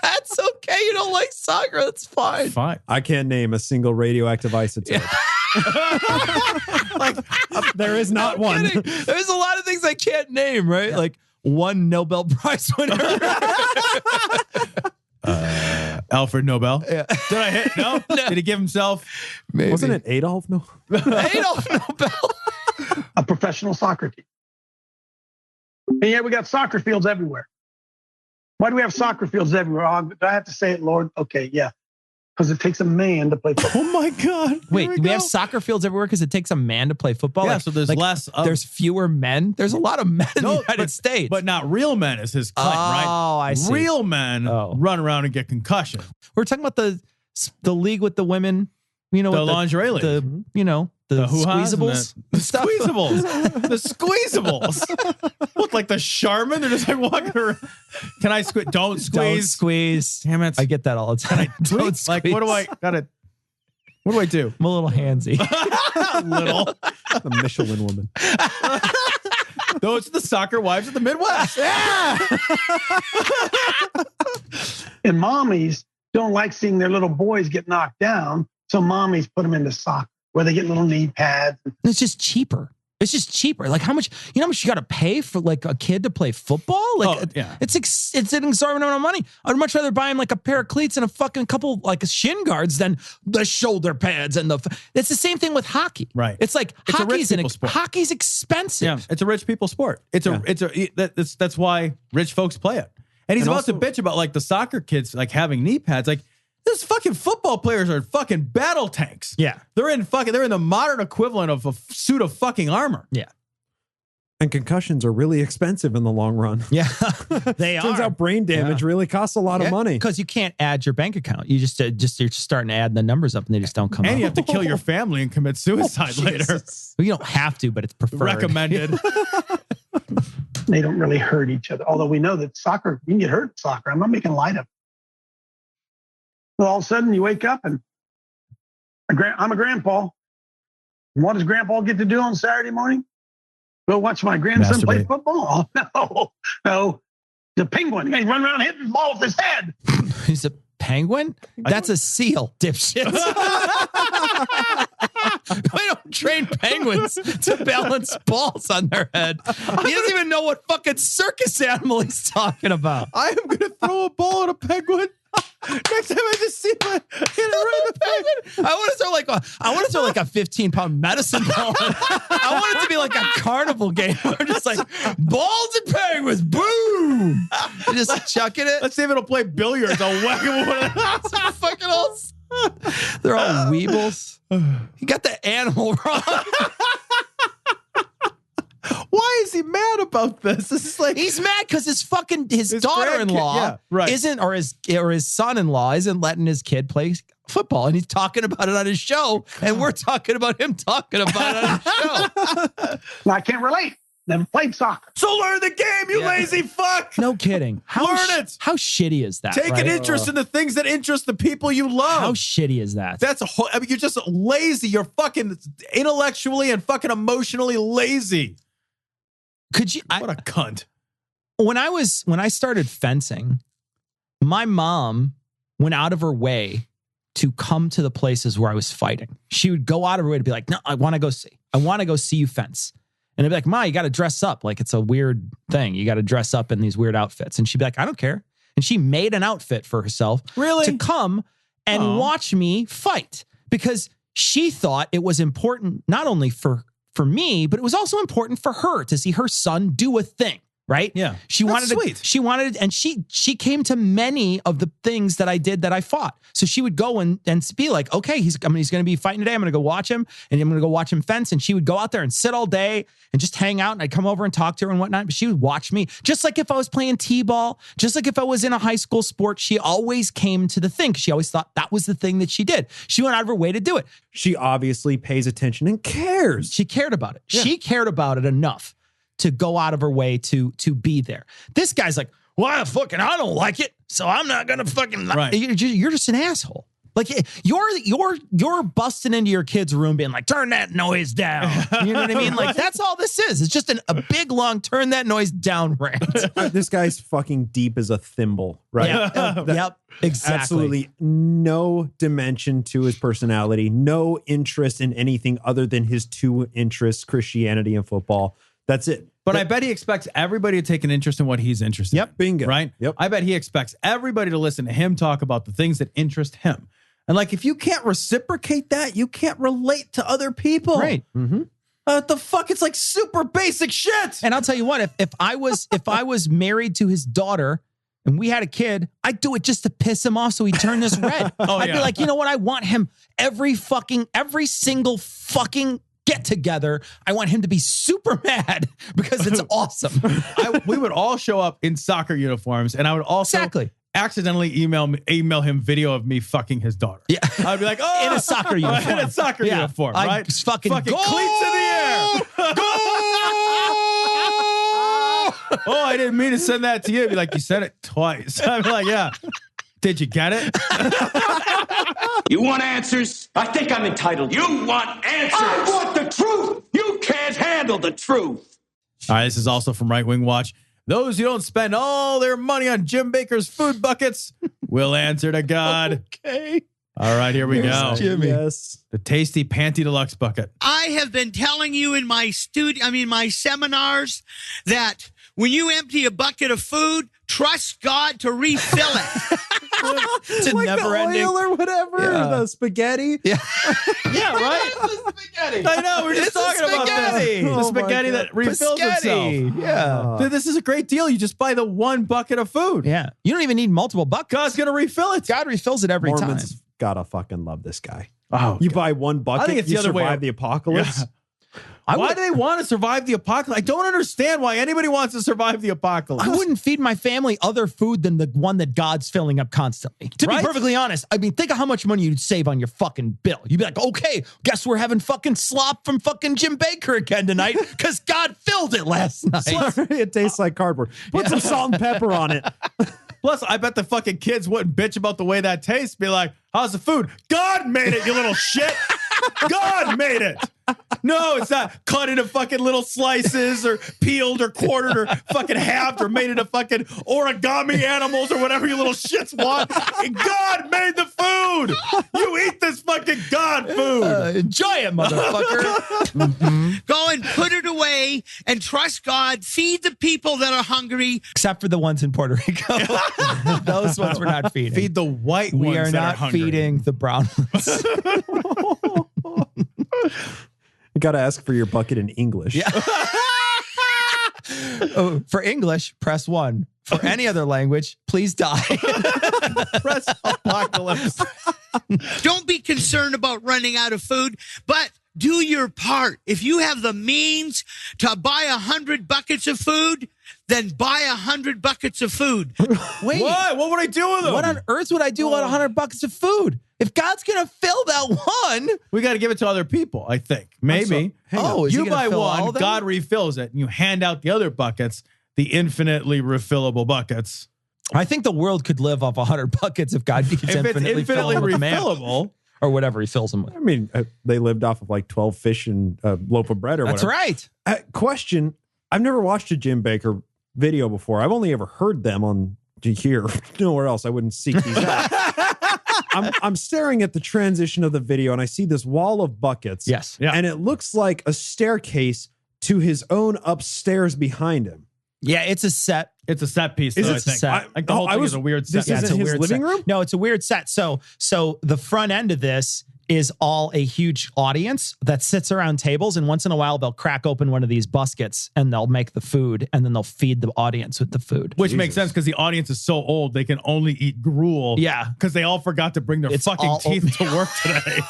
That's okay. You don't like soccer. That's fine. Fine. I can't name a single radioactive isotope. There is not one. Kidding. There's a lot of things I can't name, right? Yeah. Like one Nobel Prize winner. Alfred Nobel. Yeah. Did I hit? No? Did he give himself? Maybe. Wasn't it Adolf? No. Adolf Nobel. A professional soccer team. And yet we got soccer fields everywhere. Why do we have soccer fields everywhere? Oh, do I have to say it, Lord? Okay, yeah. Because it takes a man to play football. Oh my God. Wait, we have soccer fields everywhere because it takes a man to play football? Yeah, like, so there's less. There's fewer men. There's a lot of men in the United States. But not real men is his claim, right? Oh, I see. Real men run around and get concussion. We're talking about the league with the women, you know, the with lingerie league. The hoo-has squeezables. The squeezables. The squeezables. Look like the Charmin. They're just like walking around. Can I squeeze? Don't squeeze. Don't squeeze. Damn it. I get that all the time. Don't squeeze. Like, what do I do? I'm a little handsy. Little. The Michelin woman. Those are the soccer wives of the Midwest. Yeah. And mommies don't like seeing their little boys get knocked down. So mommies put them into soccer where they get little knee pads. It's just cheaper. Like how much you got to pay for like a kid to play football? Like it's an exorbitant amount of money. I'd much rather buy him like a pair of cleats and a fucking couple like shin guards than the shoulder pads and it's the same thing with hockey. Right. It's like hockey's expensive. Yeah, it's a rich people sport. That's why rich folks play it. And he's about to bitch about like the soccer kids like having knee pads. Like these fucking football players are fucking battle tanks. Yeah. They're in the modern equivalent of a suit of fucking armor. Yeah. And concussions are really expensive in the long run. Yeah, they Turns out brain damage really costs a lot of money. Because you can't add your bank account. You just you're starting to add the numbers up and they just don't come out. And you have to kill your family and commit suicide later. Well, you don't have to, but it's preferred. Recommended. They don't really hurt each other. Although we know that soccer, you can get hurt in soccer. I'm not making light of it. Well, all of a sudden you wake up and I'm a grandpa. And what does grandpa get to do on Saturday morning? Go watch my grandson play football. Oh, no. The penguin. He run around hitting the ball with his head. He's a penguin? That's a seal, dipshit. We don't train penguins to balance balls on their head. He doesn't even know what fucking circus animal he's talking about. I am going to throw a ball at a penguin. Next time I just see him hit it right in the penguin. I want to throw like a 15-pound medicine ball. I want it to be like a carnival game where we're just like balls and penguins, boom! You're just chucking it. Let's see if it'll play billiards. I'll whack him with it. Fucking all. They're all weebles. He got the animal wrong. Why is he mad about this? This is like he's mad because his daughter-in-law isn't, or his son-in-law isn't letting his kid play football, and he's talking about it on his show, and we're talking about him talking about it on his show. Well, I can't relate. Never played soccer. So learn the game, you lazy fuck. No kidding. Learn it. How shitty is that? Take an interest in the things that interest the people you love. How shitty is that? That's you're just lazy. You're fucking intellectually and fucking emotionally lazy. Could you? What a cunt. When I started fencing, my mom went out of her way to come to the places where I was fighting. She would go out of her way to be like, no, I want to go see. I want to go see you fence. And I'd be like, Ma, you got to dress up. Like, it's a weird thing. You got to dress up in these weird outfits. And she'd be like, I don't care. And she made an outfit for herself to come and watch me fight, because she thought it was important not only for me, but it was also important for her to see her son do a thing. Right? Yeah. She wanted and she came to many of the things that I did that I fought. So she would go and be like, okay, he's going to be fighting today. I'm going to go watch him, and I'm going to go watch him fence. And she would go out there and sit all day and just hang out. And I'd come over and talk to her and whatnot. But she would watch me, just like if I was playing t-ball, just like if I was in a high school sport. She always came to the thing, because she always thought that was the thing that she did. She went out of her way to do it. She obviously pays attention and cares. She cared about it. Yeah. She cared about it enough to go out of her way to be there. This guy's like, well, I don't like it, so I'm not gonna fucking. Right. You're just an asshole. Like, you're busting into your kid's room being like, turn that noise down. You know what I mean? Like, that's all this is. It's just a big long turn that noise down rant. This guy's fucking deep as a thimble, right? Yep, exactly. Absolutely no dimension to his personality, no interest in anything other than his two interests, Christianity and football. That's it. But I bet he expects everybody to take an interest in what he's interested in. Bingo. Right? Yep. I bet he expects everybody to listen to him talk about the things that interest him. And like, if you can't reciprocate that, you can't relate to other people. Right. Mm-hmm. What the fuck? It's like super basic shit. And I'll tell you what, if I was married to his daughter and we had a kid, I'd do it just to piss him off so he'd turn this red. I'd be like, you know what? I want him every single fucking get together. I want him to be super mad because it's awesome. We would all show up in soccer uniforms, and I would also accidentally email him video of me fucking his daughter. Yeah. I'd be like, oh, in a soccer uniform. In a soccer uniform, right? I'd fucking cleats in the air. Oh, I didn't mean to send that to you. I'd be like, you said it twice. I'd be like, yeah. Did you get it? You want answers? I think I'm entitled. You want answers? I want the truth. You can't handle the truth. All right, this is also from Right Wing Watch. Those who don't spend all their money on Jim Bakker's food buckets will answer to God. Okay. All right, here we go. Jimmy. Yes. The tasty Panty Deluxe bucket. I have been telling you in my my seminars, that when you empty a bucket of food, trust God to refill it. It's like never the ending. oil or whatever, the spaghetti. Yeah. Yeah, right? Spaghetti. I know, we're just talking about this. The Oh my spaghetti God. that refills itself. Yeah. Dude, this is a great deal. You just buy the one bucket of food. Yeah. You don't even need multiple buckets. God's going to refill it. God refills it every Mormons time. gotta fucking love this guy. Oh, you buy one bucket, I think it's you the other way. survive the apocalypse. Yeah. Why do they want to survive the apocalypse? I don't understand why anybody wants to survive the apocalypse. I wouldn't feed my family other food than the one that God's filling up constantly. To be perfectly honest, I mean, think of how much money you'd save on your fucking bill. You'd be like, okay, guess we're having fucking slop from fucking Jim Bakker again tonight because God filled it last night. Sorry, it tastes like cardboard. Put some salt and pepper on it. Plus, I bet the fucking kids wouldn't bitch about the way that tastes. Be like, how's the food? God made it, you little shit. God made it. No, it's not cut into fucking little slices or peeled or quartered or fucking halved or made into fucking origami animals or whatever you little shits want. God made the food. You eat this fucking God food. Enjoy it, motherfucker. Go and put it away and trust God. Feed the people that are hungry. Except for the ones in Puerto Rico. Those ones we're not feeding. Feed the white ones. We are not feeding the brown ones. You got to ask for your bucket in English. Yeah. Oh, for English, press 1. For any other language, please die. Press apocalypse. Don't be concerned about running out of food, but do your part. If you have the means to buy 100 buckets of food, then buy 100 buckets of food. Wait. What would I do with them? What on earth would I do with 100 buckets of food? If God's going to fill that one. We got to give it to other people, I think. Maybe. Is he you gonna buy fill all one, of them? God refills it, and you hand out the other buckets, the infinitely refillable buckets. I think the world could live off 100 buckets if God keeps If it's infinitely filling with manna. refillable. Or whatever he fills them with. I mean, they lived off of like 12 fish and a loaf of bread or That's whatever. right. Question. I've never watched a Jim Bakker video before. I've only ever heard them on here. Nowhere else. I wouldn't seek these out. I'm staring at the transition of the video and I see this wall of buckets. Yes. Yeah. And it looks like a staircase to his own upstairs behind him. Yeah, it's a set. It's a set piece, Is though, it I think. set? Like the whole thing is a weird set. This isn't it's a his weird living set. room? No, it's a weird set. So the front end of this is all a huge audience that sits around tables, and once in a while they'll crack open one of these baskets and they'll make the food, and then they'll feed the audience with the food. Which makes sense because the audience is so old they can only eat gruel. Yeah. Because they all forgot to bring their It's fucking all teeth to work today.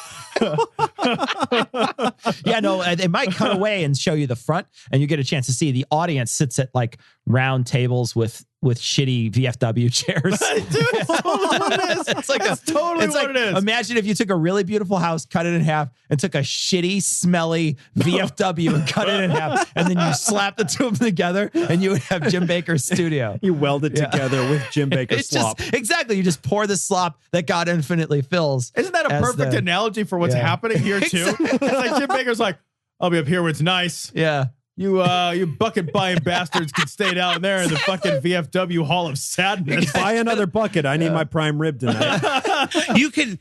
Yeah, no, they might cut away and show you the front, and you get a chance to see the audience sits at like round tables with shitty VFW chairs. Dude, that's totally what it is. It's like That's totally what it is. Imagine if you took a really beautiful house, cut it in half, and took a shitty, smelly VFW and cut it in half, and then you slap the two of them together, and you would have Jim Bakker's studio. You weld it together with Jim Bakker's It's slop. just exactly. You just pour the slop that God infinitely fills. Isn't that a as perfect the- analogy for what's Yeah. happening here, too? It's like Jim Bakker's like, I'll be up here where it's nice. Yeah. You bucket buying bastards can stay down there in the fucking VFW Hall of Sadness. Buy another bucket. I need my prime rib tonight. You can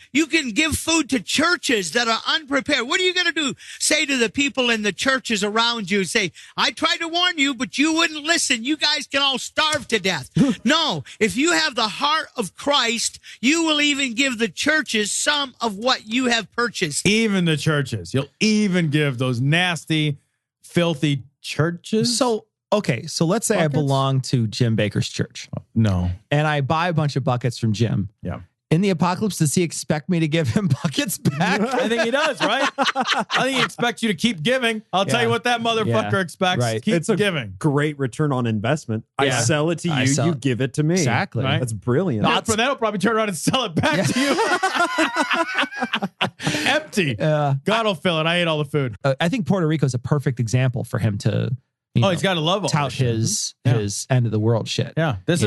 give food to churches that are unprepared. What are you going to do? Say to the people in the churches around you, say, I tried to warn you, but you wouldn't listen. You guys can all starve to death. No, if you have the heart of Christ, you will even give the churches some of what you have purchased. Even the churches. You'll even give those nasty, filthy churches. So, okay. So let's say Buckets? I belong to Jim Bakker's church No. and I buy a bunch of buckets from Jim. Yeah. In the apocalypse, does he expect me to give him buckets back? I think he does, right? I think he expects you to keep giving. I'll tell Yeah. you what that motherfucker Yeah. expects. Right. Keep It's a giving. great return on investment. I Yeah. sell it to I you. sell You it. give it to me. Exactly. Right. That's brilliant. Not for that, he'll probably turn around and sell it back to you. Empty. God will fill it. I ate all the food. I think Puerto Rico is a perfect example for him to He's got to love all tout this shit. his end of the world shit. Yeah. This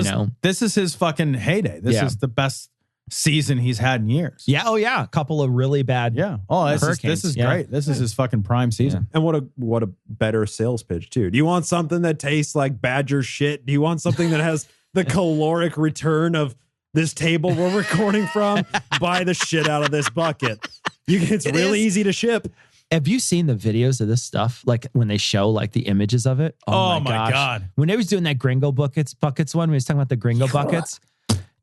is his fucking heyday. This Yeah. is the best season he's had in years. Yeah. Oh, yeah. A couple of really bad. Yeah. Oh, this hurricanes. is Yeah. great. This is his fucking prime season. And what a better sales pitch too. Do you want something that tastes like Badger shit? Do you want something that has the caloric return of this table we're recording from? Buy the shit out of this bucket. It's really easy to ship. Have you seen the videos of this stuff? Like when they show like the images of it? Oh my gosh. God. When they was doing that Gringo buckets one, when he was talking about the Gringo buckets,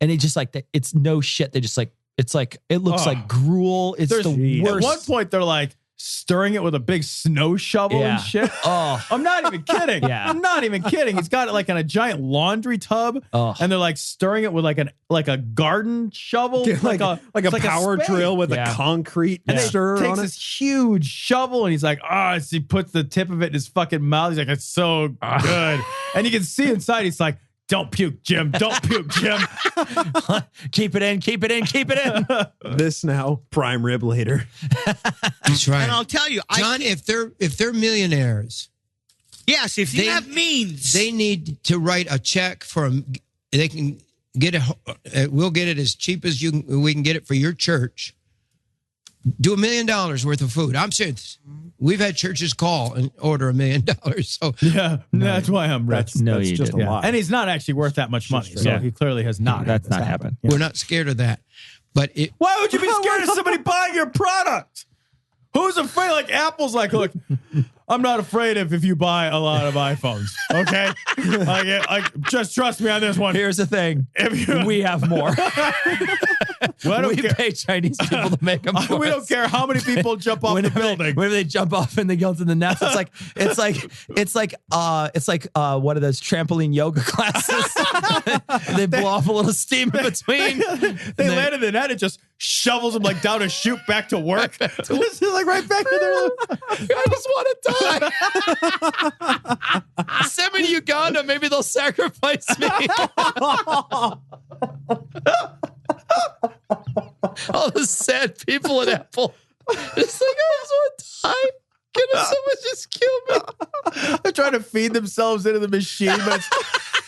and they just like, it's no shit. They just like, it looks like gruel. It's the At worst. one point, they're like stirring it with a big snow shovel and shit. Oh, I'm not even kidding. Yeah. I'm not even kidding. He's got it like in a giant laundry tub, and they're like stirring it with like a garden shovel, Like a power spade. drill with Yeah. a concrete And stirrer he takes on it. this huge shovel and he's like, he puts the tip of it in his fucking mouth. He's like, it's so good. And you can see inside, he's like, don't puke, Jim. Don't puke, Jim. keep it in, keep it in, keep it in. This now, prime rib later. That's right. And I'll tell you, John, if they're millionaires, yes, if you have means, they need to write a check for them. They can get it. We'll get it as cheap as we can get it for your church. Do $1 million worth of food. I'm serious. We've had churches call and order $1 million. So Yeah, that's why I'm rich. That's just a lot. And he's not actually worth that much money. So he clearly has not. That's not happened. we're not scared of that. But Why would you be scared of somebody buying your product? Who's afraid? Like Apple's like, look, I'm not afraid if you buy a lot of iPhones. Okay, just trust me on this one. Here's the thing: we have more. Well, we pay Chinese people to make them. We don't care how many people jump off the building. Whenever they jump off and they go into the nest, it's like one of those trampoline yoga classes. They blow off a little steam in between. They land in the net and just shovels them like down a chute back to work. This is like right back to their. I just want to die. Send me to Uganda. Maybe they'll sacrifice me. All the sad people at Apple. It's like, I just want to die. Can someone just kill me? They're trying to feed themselves into the machine, but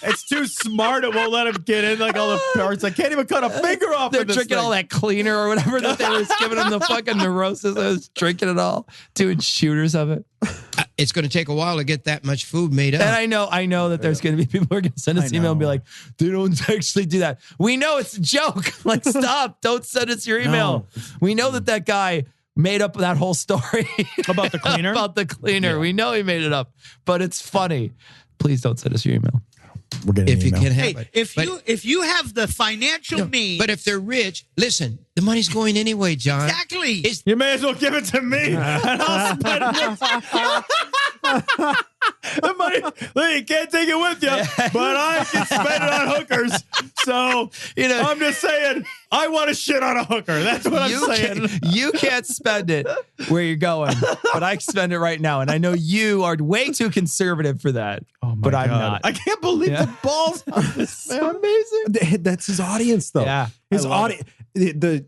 it's too smart. It won't let them get in like all the parts. I can't even cut a finger off. They're of this drinking thing. all that cleaner or whatever that they was giving them the fucking neurosis. I was drinking it all, doing shooters of it. It's going to take a while to get that much food made up. And I know that there's going to be people who are going to send us email and be like, they don't actually do that. We know it's a joke. Like, stop. Don't send us your email. No. We know that guy made up that whole story about the cleaner. Yeah. We know he made it up, but it's funny. Please don't send us your email. We're getting if you can have it. If you have the financial means, but if they're rich, listen, the money's going anyway, John. Exactly. You may as well give it to me, and I'll spend it. The money, you can't take it with you, but I can spend it on hookers. So I'm just saying, I want to shit on a hooker. That's what I'm saying. You can't spend it where you're going, but I can spend it right now. And I know you are way too conservative for that. Oh my but God. I'm not. I can't believe the balls on this. So amazing. That's his audience, though. Yeah, his audience. The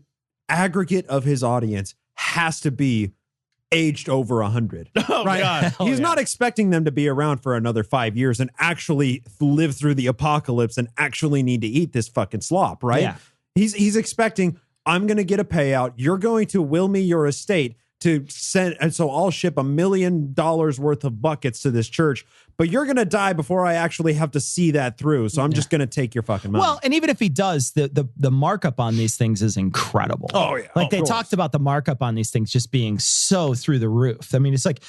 aggregate of his audience has to be aged over 100. Oh, right? God. He's not expecting them to be around for another 5 years and actually live through the apocalypse and actually need to eat this fucking slop, right? Yeah. He's expecting, I'm going to get a payout. You're going to will me your estate to send, and so I'll ship $1 million worth of buckets to this church, but you're going to die before I actually have to see that through. So I'm just going to take your fucking money. Well, and even if he does, the markup on these things is incredible. Oh, yeah. Like they talked about the markup on these things just being so through the roof. I mean, it's like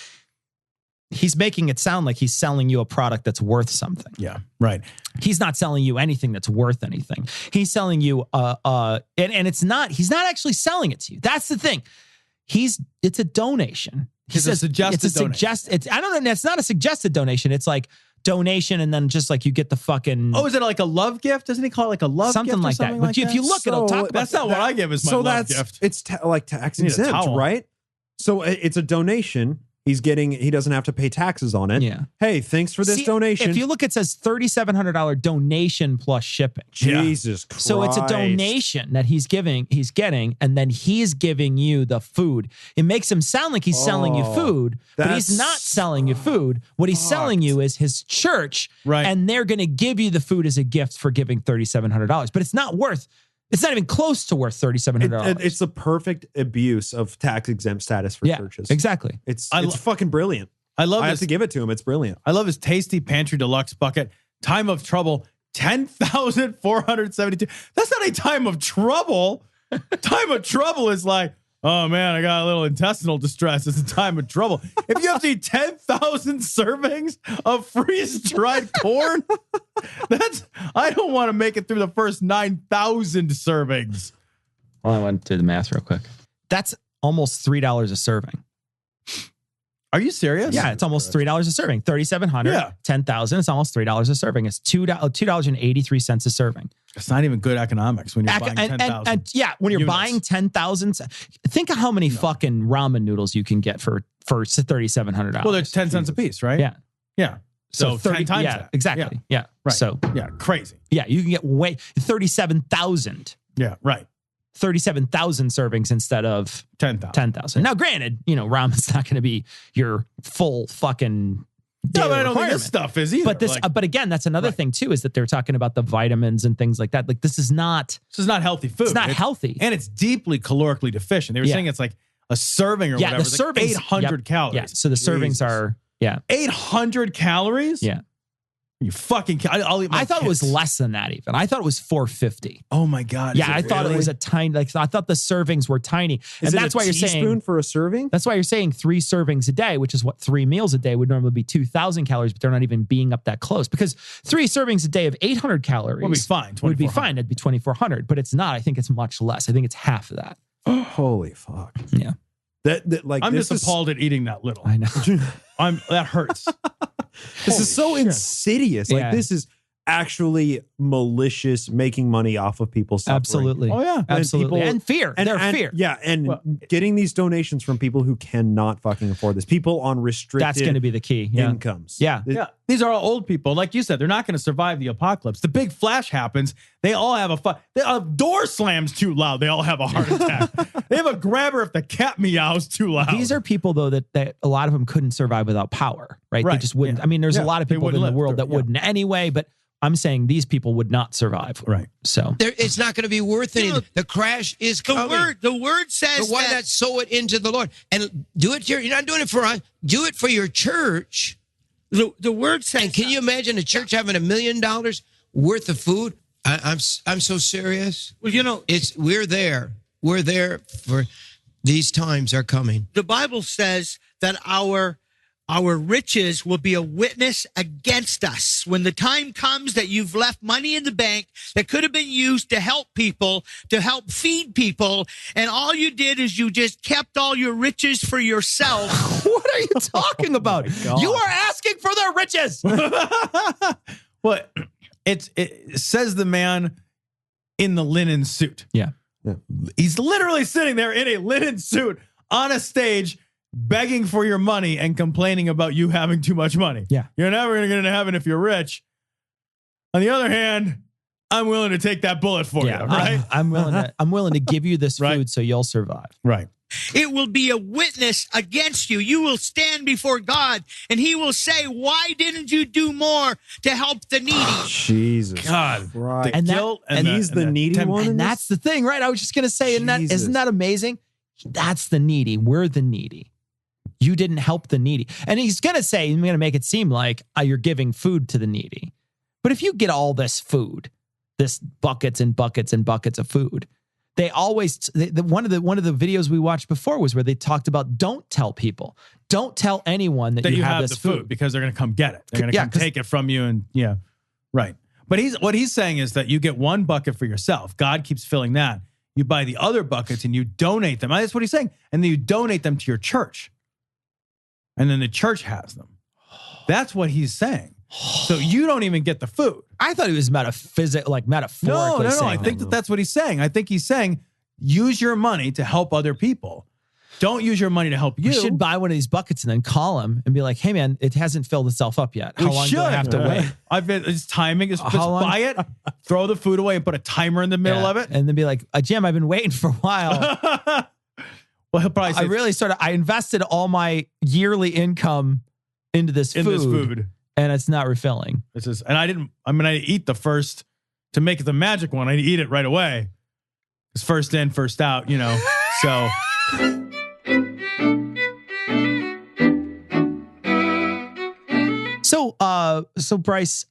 he's making it sound like he's selling you a product that's worth something. Yeah, right. He's not selling you anything that's worth anything. He's selling you and it's not, he's not actually selling it to you. That's the thing. It's a donation. It's a suggested donation. I don't know. It's not a suggested donation. It's like donation, and then just like you get the fucking. Oh, is it like a love gift? Doesn't he call it like a love something gift? Like something that. like But if you look, it'll talk about. That's not what I give as my love gift. It's like tax exempt, right? So it's a donation. He doesn't have to pay taxes on it. Yeah. Hey, thanks for this donation. If you look, it says $3,700 donation plus shipping. Jesus Christ. So it's a donation that he's getting, and then he's giving you the food. It makes him sound like he's selling you food, but he's not selling you food. What he's selling you is his church, right? And they're going to give you the food as a gift for giving $3,700, but it's not even close to worth $3,700. It's the perfect abuse of tax exempt status for churches. Exactly. It's fucking brilliant. I have to give it to him. It's brilliant. I love his tasty pantry deluxe bucket. Time of trouble, 10,472. That's not a time of trouble. Time of trouble is like, oh man, I got a little intestinal distress. It's a time of trouble. If you have to eat 10,000 servings of freeze-dried corn, I don't want to make it through the first 9,000 servings. Well, I went to the math real quick. That's almost $3 a serving. Are you serious? Yeah, it's almost $3 a serving. 3,700, 10,000. It's almost $3 a serving. It's $2.83 a serving. It's not even good economics when you're buying 10,000. And when you're buying 10,000, think of how many fucking ramen noodles you can get for $3,700. Well, they're 10 cents a piece, right? Yeah. Yeah. So 10 times that. Exactly. Yeah. Right. So crazy. Yeah, you can get 37,000. Yeah, right. 37,000 servings instead of 10,000. Now, granted, ramen's not going to be your full fucking No, but I don't think this stuff is either. But but again, that's another thing too, is that they're talking about the vitamins and things like that. Like this is not healthy food. It's not healthy, and it's deeply calorically deficient. They were saying it's like a serving or whatever. The servings, 800 calories. Yeah, so the servings are 800 calories. Yeah. You fucking. I'll eat. I thought it was less than that. Even I thought it was 450. Oh my god! Yeah, I thought it was a tiny. I thought the servings were tiny, and that's why you're saying teaspoon for a serving. That's why you're saying 3 servings a day, which is what 3 meals a day would normally be 2,000 calories, but they're not even being up that close because 3 servings a day of 800 calories would be fine. Would be fine. It'd be 2,400, but it's not. I think it's much less. I think it's half of that. Holy fuck! Yeah. I'm just appalled at eating that little. I know. That hurts. This is so insidious. Like this is actually malicious, making money off of people's suffering. Absolutely. Oh yeah, absolutely. And fear. And fear. Yeah, and getting these donations from people who cannot fucking afford this. People on restricted. That's going to be the key. Incomes. Yeah. These are all old people. Like you said, they're not going to survive the apocalypse. The big flash happens. They all have a door slams too loud. They all have a heart attack. They have a grabber if the cat meows too loud. These are people though that a lot of them couldn't survive without power, right? They just wouldn't. I mean, there's a lot of people in the world that wouldn't anyway, but I'm saying these people people would not survive. Right. So It's not going to be worth anything. The crash is coming. The word says But why that not sow it into the Lord and do it? You're not doing it for us. Do it for your church. the word says. And can you imagine a church having $1 million worth of food? I'm so serious. Well, you know, We're there. We're there for these times are coming. the Bible says that our riches will be a witness against us. When the time comes that you've left money in the bank that could have been used to help people, to help feed people, and all you did is you just kept all your riches for yourself. what are you talking about? You are asking for their riches. Well, it says the man in the linen suit. Yeah. He's literally sitting there in a linen suit on a stage begging for your money and complaining about you having too much money. Yeah. You're never going to get into heaven if you're rich. On the other hand, I'm willing to take that bullet for you, right? I'm willing to give you this Right. food so you'll survive. Right. It will be a witness against you. You will stand before God and he will say, why didn't you do more to help the needy? Jesus. God. Right. The And that- guilt and he's the needy temp- one? And that's the thing, right? I was just going to say, Jesus. isn't that amazing? That's the needy. We're the needy. You didn't help the needy. And he's going to say, I'm going to make it seem like you're giving food to the needy. But if you get all this food, this buckets and buckets and buckets of food, they always, one of the videos we watched before was where they talked about don't tell people. Don't tell anyone that you have this the food because they're going to come get it. They're going to come take it from you. And yeah, right. But what he's saying is that you get one bucket for yourself. God keeps filling that. You buy the other buckets and you donate them. That's what he's saying. And then you donate them to your church. And then the church has them. That's what he's saying. So you don't even get the food. I thought he was metaphorically No. saying I think that's what he's saying. I think he's saying use your money to help other people. Don't use your money to help you. We should buy one of these buckets and then call him and be like, hey, man, it hasn't filled itself up yet. How long do I have to wait? It's timing. Just How long? buy it, throw the food away, and put a timer in the middle of it. And then be like, Jim, I've been waiting for a while. Well, he'll probably say, I invested all my yearly income into this food. And it's not refilling. I eat the first, to make it the magic one, I eat it right away. It's first in, first out, so. So Bryce,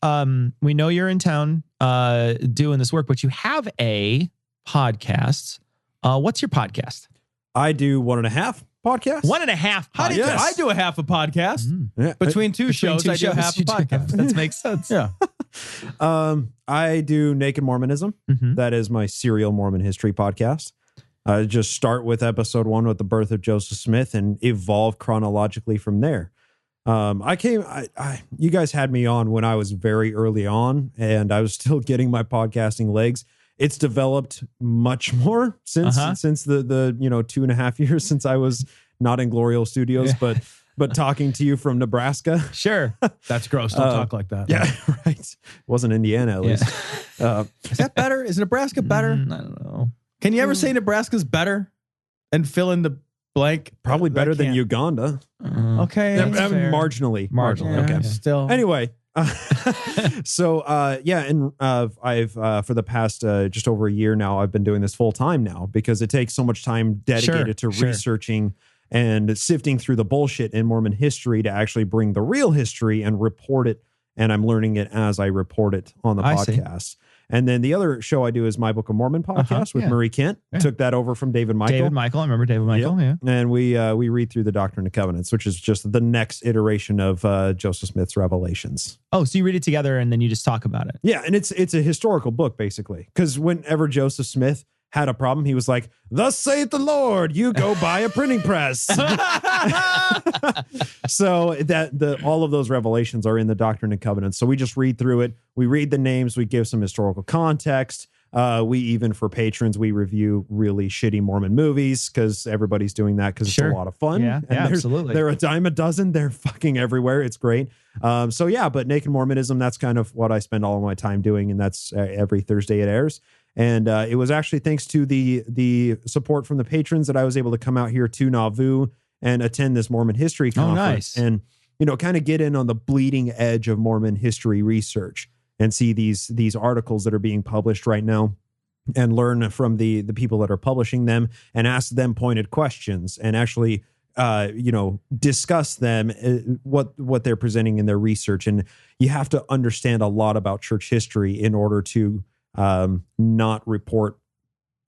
we know you're in town doing this work, but you have a podcast. What's your podcast? I do 1.5 podcasts. 1.5 podcasts. Yes. I do a half a podcast. Yeah. Between two shows, I do half a podcast. That makes sense. Yeah. I do Naked Mormonism. Mhm. That is my serial Mormon history podcast. I just start with episode 1 with the birth of Joseph Smith and evolve chronologically from there. You guys had me on when I was very early on and I was still getting my podcasting legs. It's developed much more since the 2.5 years since I was not in Gloryhole Studios, but talking to you from Nebraska. Sure. That's gross. Don't talk like that. Yeah, right. Wasn't Indiana at least. Is that better? Is Nebraska better? I don't know. Can you ever say Nebraska's better and fill in the blank? Probably I befor can't. Uganda. Okay. That's fair. Marginally. Marginally, Yeah, okay. Still. Anyway, so I've for the past just over a year now, I've been doing this full time now because it takes so much time dedicated to researching and sifting through the bullshit in Mormon history to actually bring the real history and report it. And I'm learning it as I report it on the podcast. And then the other show I do is My Book of Mormon podcast with Marie Kent. Yeah. Took that over from David Michael. I remember David Michael. Yep. Yeah. And we read through the Doctrine and Covenants, which is just the next iteration of Joseph Smith's Revelations. Oh, so you read it together and then you just talk about it. Yeah, and it's a historical book, basically. Because whenever Joseph Smith had a problem, he was like, "Thus saith the Lord, you go buy a printing press." So all of those revelations are in the Doctrine and Covenants. So we just read through it. We read the names. We give some historical context. We even, for patrons, we review really shitty Mormon movies because everybody's doing that because it's a lot of fun. Yeah, absolutely. They're a dime a dozen. They're fucking everywhere. It's great. But Naked Mormonism, that's kind of what I spend all of my time doing. And that's every Thursday it airs. And it was actually thanks to the support from the patrons that I was able to come out here to Nauvoo and attend this Mormon history conference. Nice. And, kind of get in on the bleeding edge of Mormon history research and see these articles that are being published right now, and learn from the people that are publishing them, and ask them pointed questions, and actually discuss them, what they're presenting in their research. And you have to understand a lot about church history in order to not report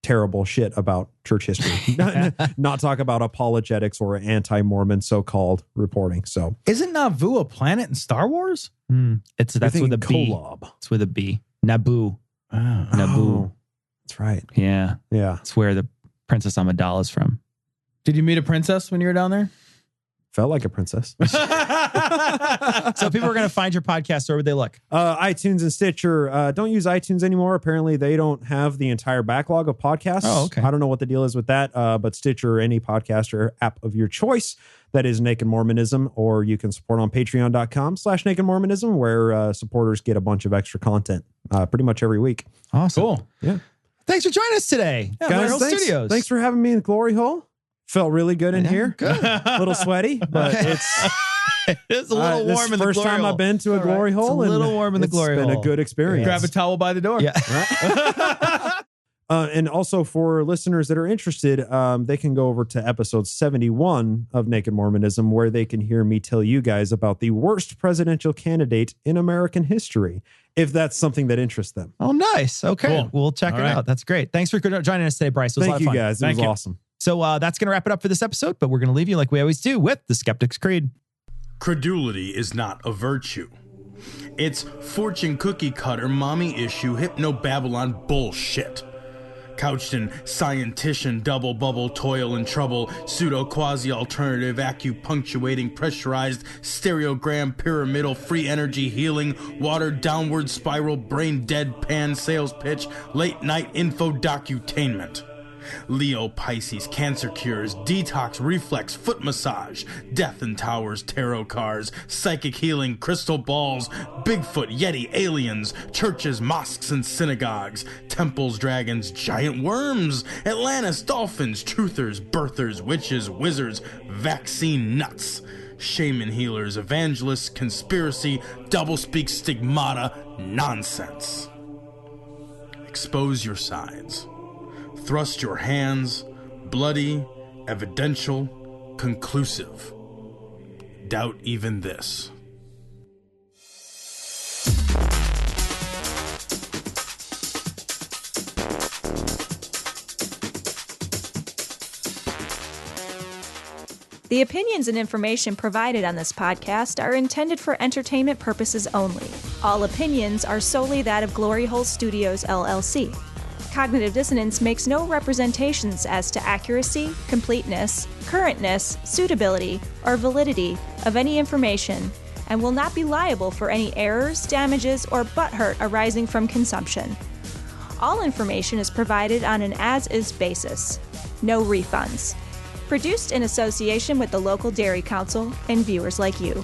terrible shit about church history, not talk about apologetics or anti-Mormon so-called reporting. So Isn't Nauvoo a planet in Star Wars? That's with a B. Kolob. It's with a B. Naboo. Naboo. That's right. Yeah. Yeah. It's where the Princess Amidala is from. Did you meet a princess when you were down there? Felt like a princess. So people are going to find your podcast. Where would they look? iTunes and Stitcher. Don't use iTunes anymore. Apparently, they don't have the entire backlog of podcasts. Oh, okay. I don't know what the deal is with that. But Stitcher or any podcaster app of your choice, that is Naked Mormonism, or you can support on patreon.com/Naked Mormonism, where supporters get a bunch of extra content pretty much every week. Awesome. Cool. Yeah. Thanks for joining us today. Yeah, Guys, Gloryhole Studios. thanks for having me in the Gloryhole. Felt really good in here. Good. A little sweaty, but it's It's a little this warm in the first time Gloryhole. I've been to a glory It's a hole. little warm in the glory It's been hole. a good experience. Grab a towel by the door. Yeah. And also for listeners that are interested, they can go over to episode 71 of Naked Mormonism, where they can hear me tell you guys about the worst presidential candidate in American history, if that's something that interests them. Oh, nice. Okay. Cool. We'll check All it right. out. That's great. Thanks for joining us today, Bryce. It was a lot Thank of you fun. guys. It Thank was you. awesome. So that's going to wrap it up for this episode, but we're going to leave you like we always do with the Skeptic's Creed. Credulity is not a virtue. It's fortune cookie cutter, mommy issue, hypno Babylon bullshit. Couched in scientician, double bubble, toil and trouble, pseudo quasi alternative, acupunctuating, pressurized, stereogram, pyramidal, free energy healing, watered downward spiral, brain dead pan sales pitch, late night info docutainment. Leo, Pisces, cancer cures, detox, reflex, foot massage, death and towers, tarot cards, psychic healing, crystal balls, Bigfoot, Yeti, aliens, churches, mosques and synagogues, temples, dragons, giant worms, Atlantis, dolphins, truthers, birthers, witches, wizards, vaccine nuts, shaman healers, evangelists, conspiracy, doublespeak, stigmata, nonsense. Expose your sides. Thrust your hands, bloody, evidential, conclusive. Doubt even this. The opinions and information provided on this podcast are intended for entertainment purposes only. All opinions are solely that of Gloryhole Studios, LLC. Cognitive Dissonance makes no representations as to accuracy, completeness, currentness, suitability, or validity of any information, and will not be liable for any errors, damages, or butthurt arising from consumption. All information is provided on an as-is basis. No refunds. Produced in association with the local Dairy Council and viewers like you.